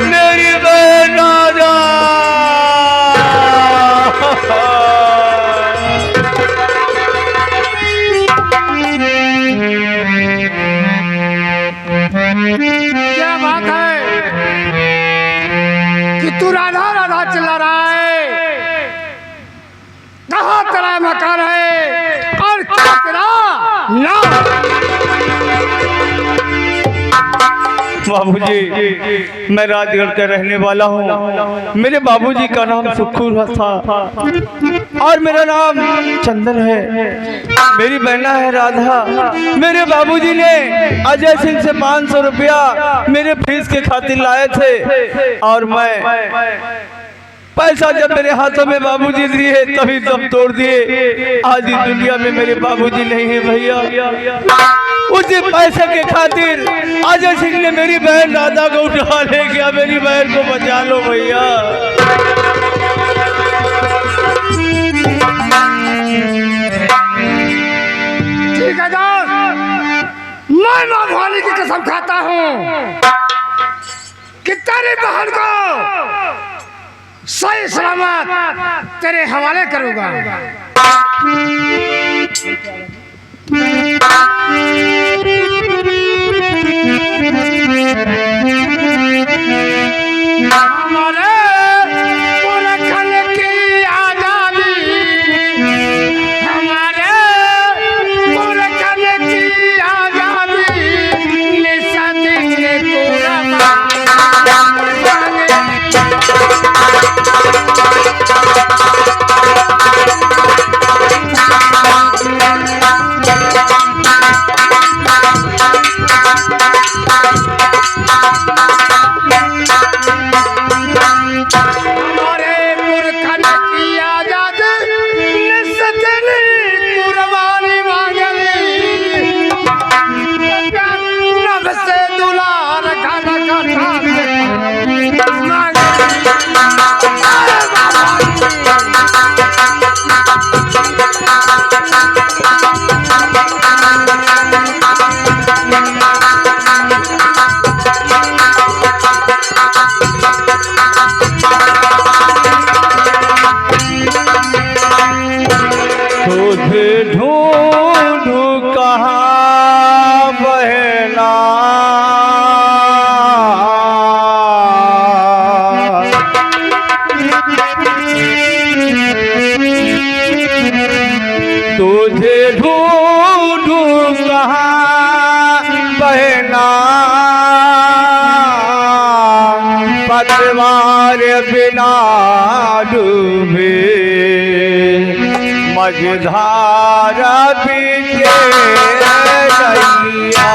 मेरी बहन राधा। ना। बाबूजी, मैं राजगढ़ का रहने वाला हूँ। मेरे बाबूजी का नाम सुखू था और मेरा नाम चंदन है। मेरी बहना है राधा। मेरे बाबूजी ने अजय सिंह से 500 रुपया मेरे फीस के खातिर लाए थे और मैं पैसा जब मेरे हाथों में बाबूजी दिए तभी दम तोड़ दिए। आज इस दुनिया में मेरे बाबूजी नहीं है भैया। उसी पैसे के खातिर अजय सिंह ने मेरी बहन राधा को उठा ले गया। मेरी बहन को बचा लो भैया। ठीक है दोस्त, मैं माँ भवानी की कसम खाता हूँ कि तेरी बहन को सही सलामत तेरे हवाले करूँगा। हमारे पुरखन की आजादी, हमारे पुरखन की आजादी निस्संदेह कुर्बान। ढूंढू कहाँ बहना, तुझे ढूंढू कहाँ बहना, पतवार बिना डूबे मझधारा पीछे नैया।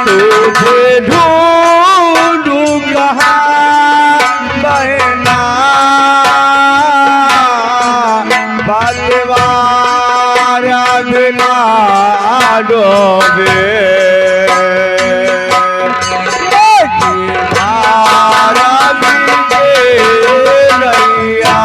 तुझे ढूंढू कहाँ बहना, पतवार बिना डूबे मझधारा पीछे नैया।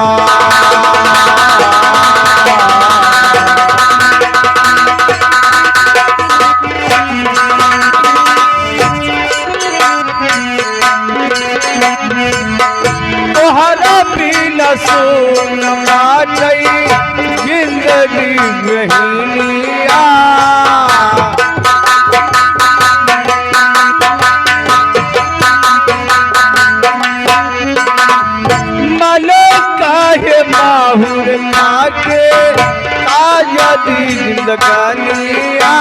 तोहरा बिना सोना चाहिए जिंदगी बहनिया। मन काहे माहुर के ताजा दी जिंदगानिया।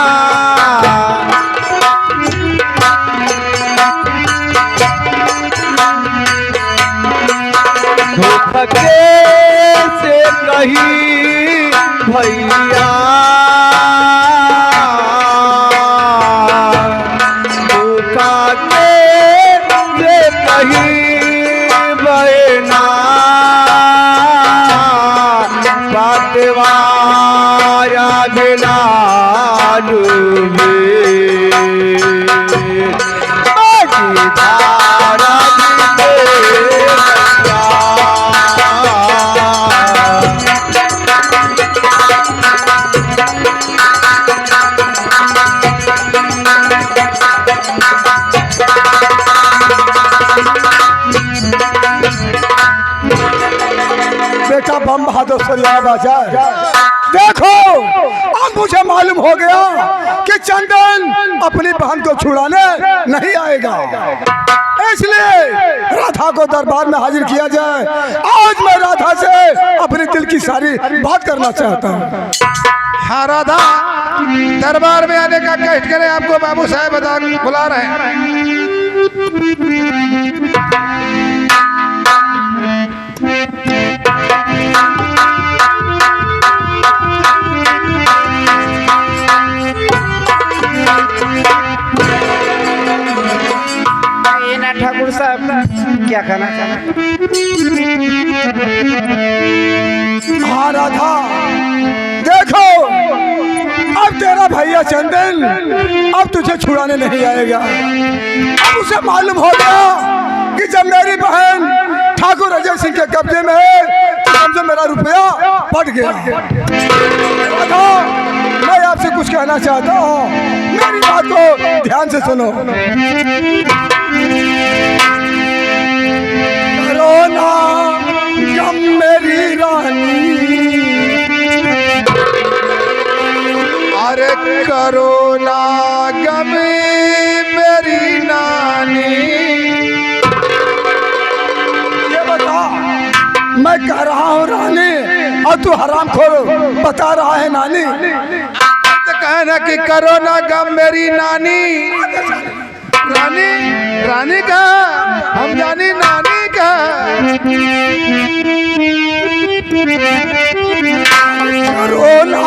धोखे से कही भैया, धोखा से कही बहना, पतवार बिना डूबे मझधारा पीछे बम बहादुर सरिया बाजार। देखो अब मुझे मालूम हो गया कि चंदन अपनी बहन को छुड़ाने नहीं आएगा, इसलिए राधा को दरबार में हाजिर किया जाए। आज मैं राधा से अपने दिल की सारी बात करना चाहता हूँ। हाँ राधा, दरबार में आने का कष्ट करें, आपको बाबू साहब बुला रहे हैं। ये ना ठाकुर साहब क्या कहना चाहते? हाँ राधा, देखो अब तेरा भैया चंदन अब तुझे छुड़ाने नहीं आएगा। अब उसे मालूम हो गया कि जब मेरी बहन ठाकुर अजय सिंह के कब्जे में है तो समझो मेरा रुपया बढ़ गया। राधा, मैं आपसे कुछ कहना चाहता हूँ, मेरी बात को ध्यान से सुनो। रोना गम मेरी रानी, अरे करोना गम मेरी नानी। ये बता, मैं कह रहा हूँ रानी और तू हराम खोर बता रहा है नानी। तो कहना कि करोना गम मेरी नानी। रानी रानी का हम जानी नानी का। करोना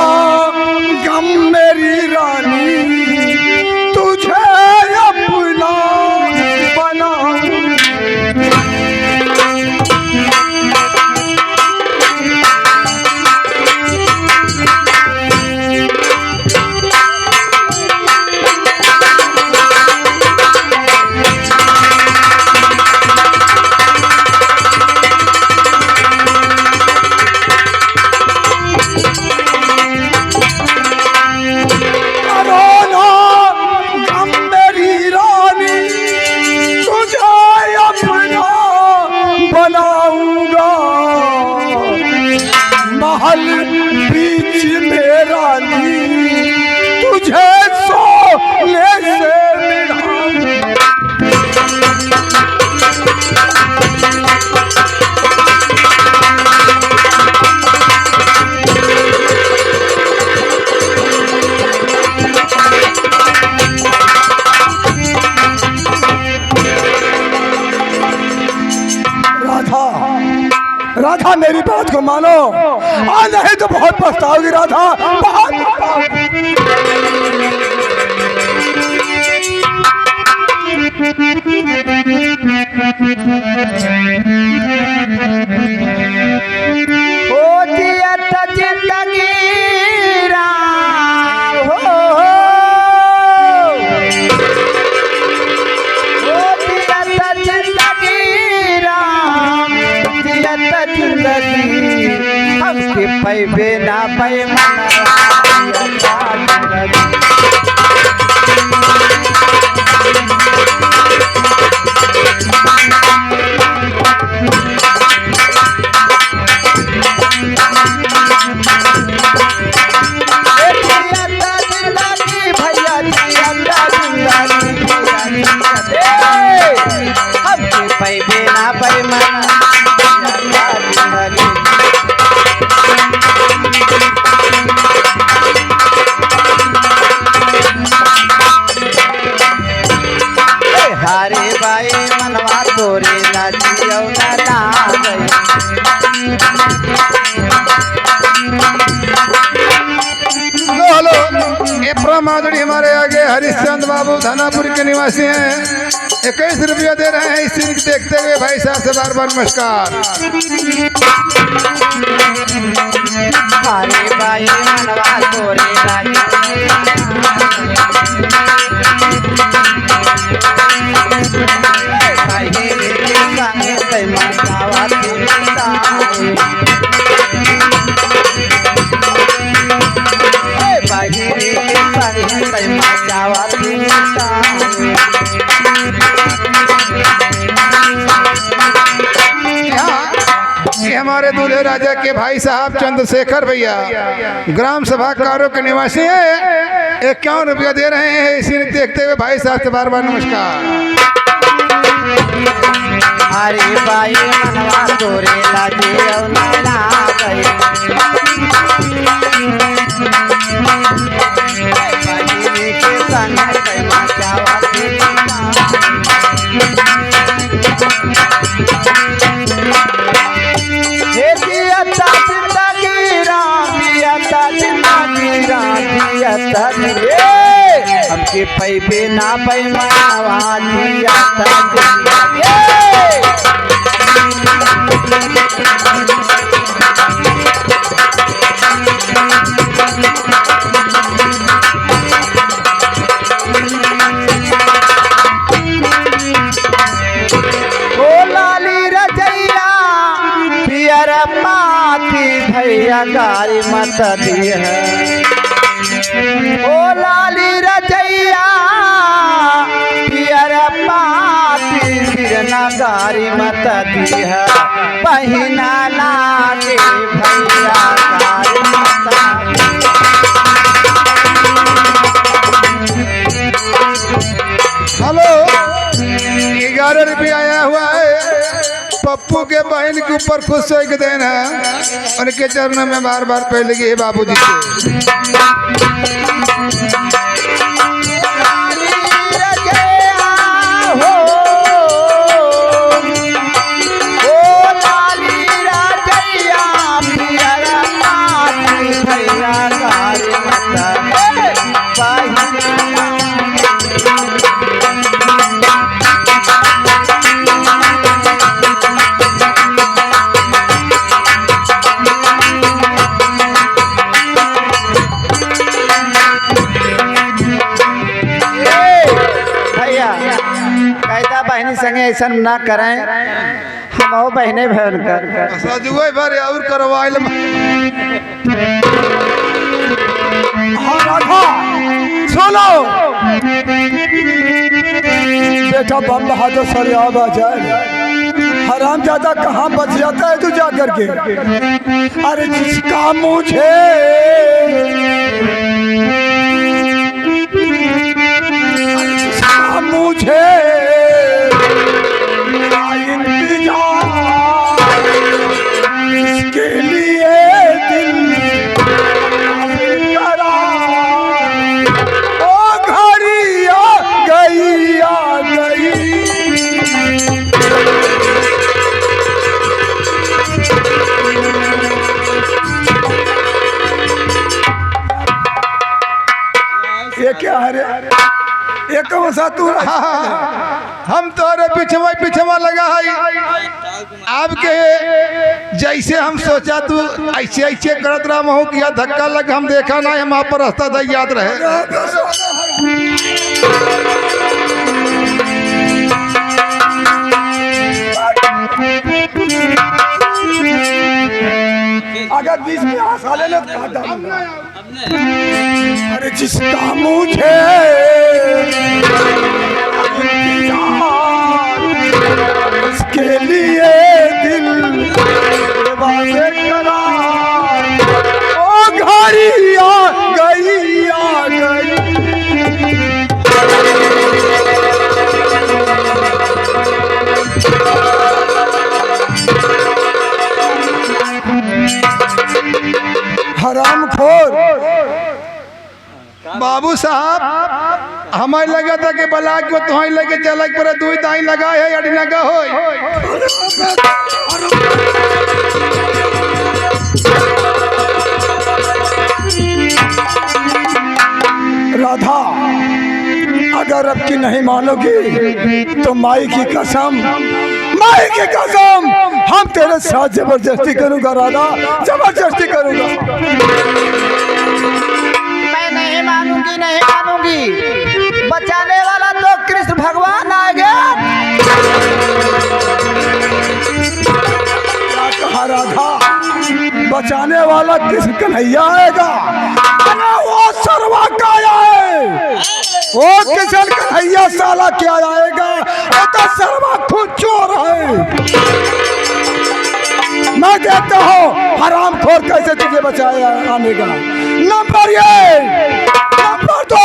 गम मेरी रानी, तुझे अपना बना। बीच में रानी तुझे सोने से राधा, राधा मेरी बात को मानो और नहीं तो बहुत पछताओगी राधा, बहुत जिंदगी राम जिंदगी राम जिंदगी हमके पैबे ना पै भैया हमके पैबे ना पै हारे बाई मनवा तोरे नाचियो ना गई। हेलो, ये प्रमादड़ी हमारे आगे हरिश्चंद्र बाबू धनापुर के निवासी हैं। 21 रुपया दे रहे हैं। इस सीन को देखते हुए भाई साहब से बार बार नमस्कार। हारे बाई मनवा तोरे हमारे दूल्हे राजा के भाई साहब चंद्रशेखर भैया ग्राम सभा कारो के निवासी है। 51 रुपया दे रहे हैं। इसी ने देखते हुए भाई साहब से बार बार नमस्कार। अरे भाई मनवा तोरे लागे और नैना गई भाई के संग कैला चावा हे पियता जिंदगी पियता जिंदगी पियता हमके पैबे ना पैमावा पियता जिंदगी भैया गारी मत दिए ओ लाली रजैया पियर पाती बिरना गारी मत दिए बहिना लागे भैया गारी मत हेलो 11 रुपया आया हुआ है। पप्पू के बहन के ऊपर खुश हो के देन है। उनके चरणों में बार बार पहले लगी बाबू जी संगे ऐसा ना करें हम आओ बहने बहन कर सजुए भर और करवाइल। हाँ राधा सुनो बेटा बम बहादुर सरिया बाजार हराम ज्यादा कहाँ बच जाता है तू जा करके। अरे जिसका मुझे मुझे इसके लिए दिल करा ओ घड़ी आ गई आ गई। ये क्या है रे? ये कौन सा तू? हम तोरे पिछवा लगा है। आपके जैसे हम सोचा तू ऐसे ऐसे करत रहा महू किया धक्का लग हम देखा ना हम आप पर रास्ता था याद रहे। अगर बीच में हंसा ले अरे जिसका मुझे इसके लिए दिल करा ओ घड़ी आ गई आ गई। हरामखोर बाबू साहब हमारे लगा था कि बला को तुम्हारी लगे चला पर दुई दाई लगा है अड़ी लगा हो। राधा अगर अब की नहीं मानोगी तो माई की कसम हम तेरे साथ जबरदस्ती करूंगा राधा जबरदस्ती करूंगा। मैं नहीं मानूंगी बचाने वाला तो कृष्ण भगवान आ गया। क्या कहा राधा? बचाने वाला कृष्ण कन्हैया आएगा। अरे वो सर्वा का है वो कृष्ण कन्हैया साला क्या आएगा? वो तो सर्वा खुद चोर है। मैं मैं देखता हूँ हराम खोर कैसे तुझे बचाया आने का। नंबर ये, नंबर दो।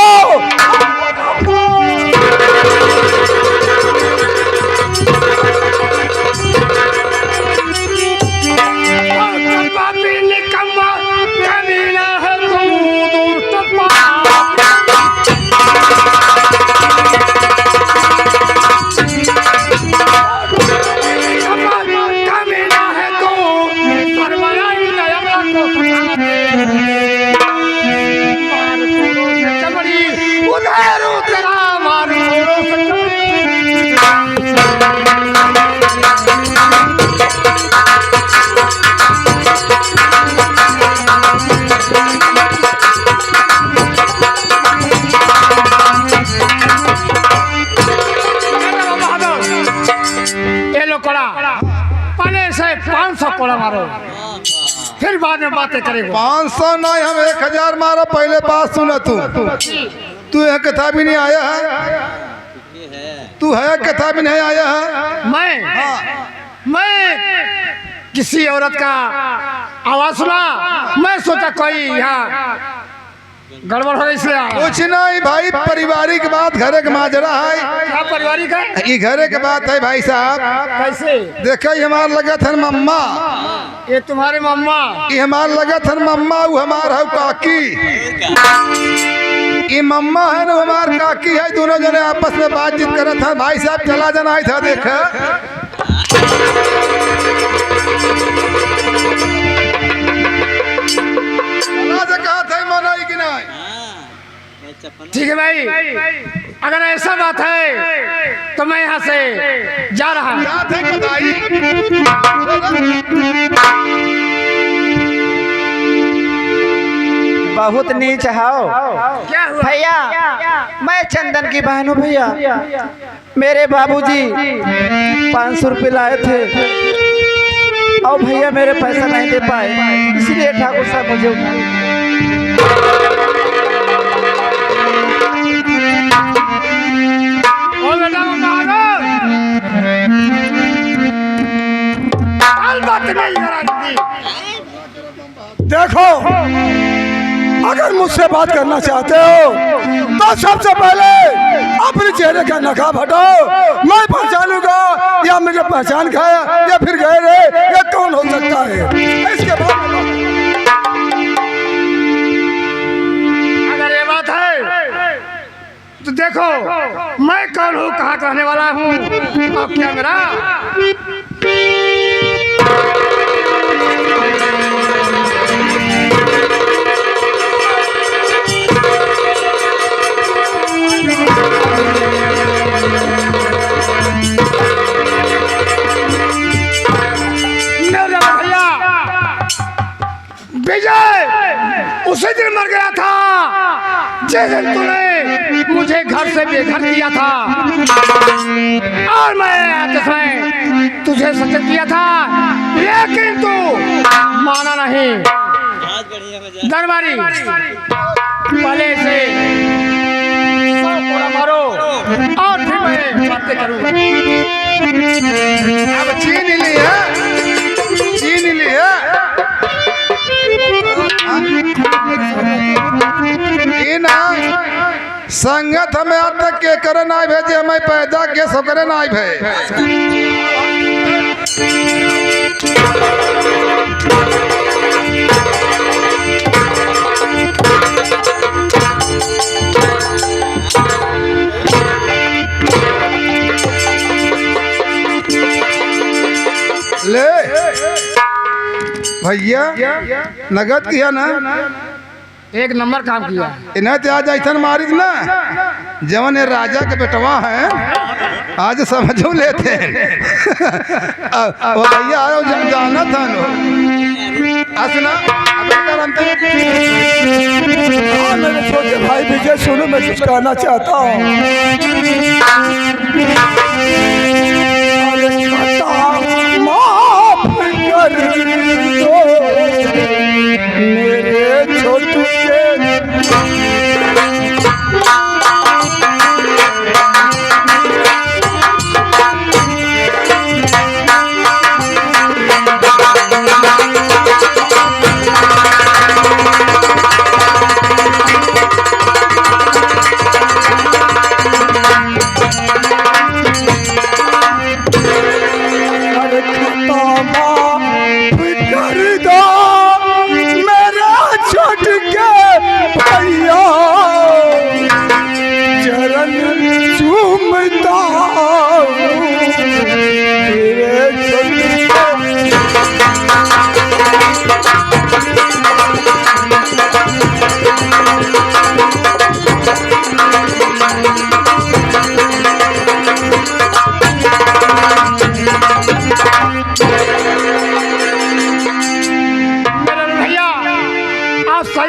पहले से 500 कोड़ा मारो, फिर बाद में बातें करेंगे। 500 नहीं, हम 1000 मारो। पहले बात सुना तू यहाँ कथा भी नहीं आया है, तू है कथा भी नहीं आया है। मैं किसी औरत का आवाज सुना, मैं सोचा कोई यहाँ गड़बड़ हो गई इसलिए आया। कुछ नहीं भाई, पारिवारिक बात, घरे के माजरा है। क्या पारिवारिक है? ये घरे के बात है भाई साहब। कैसे? देखा हमारा लगा था मम्मा, ये तुम्हारे मम्मा, ये हमारा लगा था मम्मा, वो हमारा है काकी। ये मम्मा है ना हमार काकी है, दोनों जने आपस में बातचीत कर रहे थे। भाई साहब चला जाना ही था। देखा कहा था मनाई कि नहीं? ठीक है भाई, अगर ऐसा बात है तो मैं यहाँ से जा रहा हूँ। बहुत नीच हो क्या हुआ? भैया, मैं चंदन की बहन हूँ भैया। मेरे बाबूजी 500 रुपये लाए थे और भैया मेरे पैसा नहीं दे पाए, इसलिए ठाकुर साहब मुझे देखो, अगर मुझसे बात करना चाहते हो तो सबसे पहले अपने चेहरे का नकाब हटाओ। मैं पहचानूंगा या मुझे पहचान खाया या फिर गए रे, या कौन हो सकता है। इसके बाद अगर ये बात है तो देखो मैं कौन हूँ, कहाँ का रहने वाला हूँ और क्या मेरा विजय उसी दिन मर गया था जिस दिन तूने मुझे घर से बेघर किया था, और मैं तुझे सचेत किया था, लेकिन तू माना नहीं। दरबारी पहले से 100 कोड़ा मारो और फिर मैं बातें करूँगा। अब चीन ली है, चीन ली है। ना संगत हमें आज तक के करे ना भेजे, हमें पैदा के सो करे ना भे। ले भैया नगद किया ना, एक नंबर काम किया। इन्हें तो आज ऐसा मारिक ना, जवन ये राजा के बेटवा है, आज समझो लेते हैं। वो भैया आयो जाना था नो असना। मेरे छोटे भाई विजय सुनो, मैं कुछ कहना चाहता हूँ। माफ कर दो मेरे छोटू से,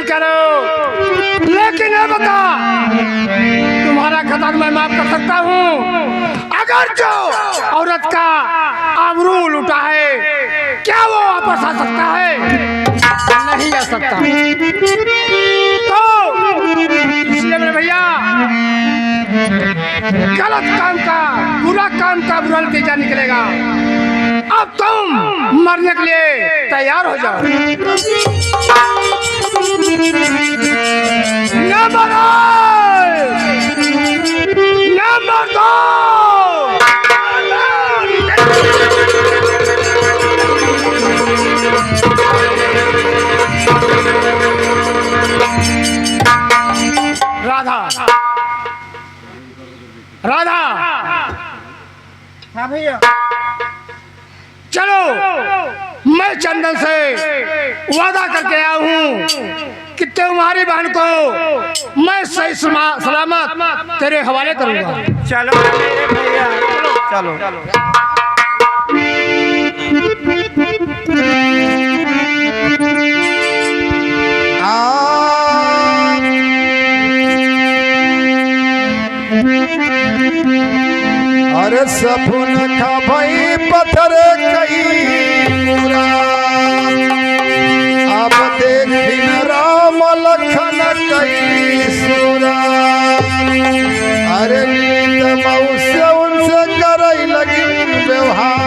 करो, लेकिन ये बता, तुम्हारा खता मैं माफ कर सकता हूँ अगर जो औरत का आबरू लूटा है, क्या वो वापस आ सकता है? नहीं आ सकता। तो इसलिए मेरे भैया, गलत काम का, बुरा काम का बुरा नतीजा निकलेगा। अब तुम मरने के लिए तैयार हो जाओ। नंबर 2 राधा। राधा, हाँ भैया, चलो मैं चंदन से वादा करके आया हूँ कि तुम्हारी बहन को मैं सही सलामत तेरे हवाले करूँगा। चलो मेरे भैया, चलो चलो। अरे सपन खा भाई पत्थर कई पूरा, अब देखी न राम लखन कई सूरा। अरे नीत मौसे उनसे करई लगी व्यवहार।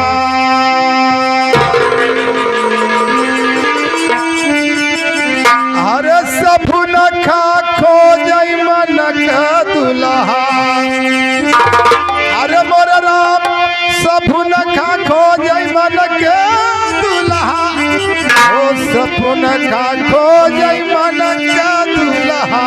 अरे सपन खा खो जाई मन का दुल्हा। अरे मोर राम सपन खा खो जाई मन के दुल्हा। ओ सपन खा खो जाई मन के दुल्हा।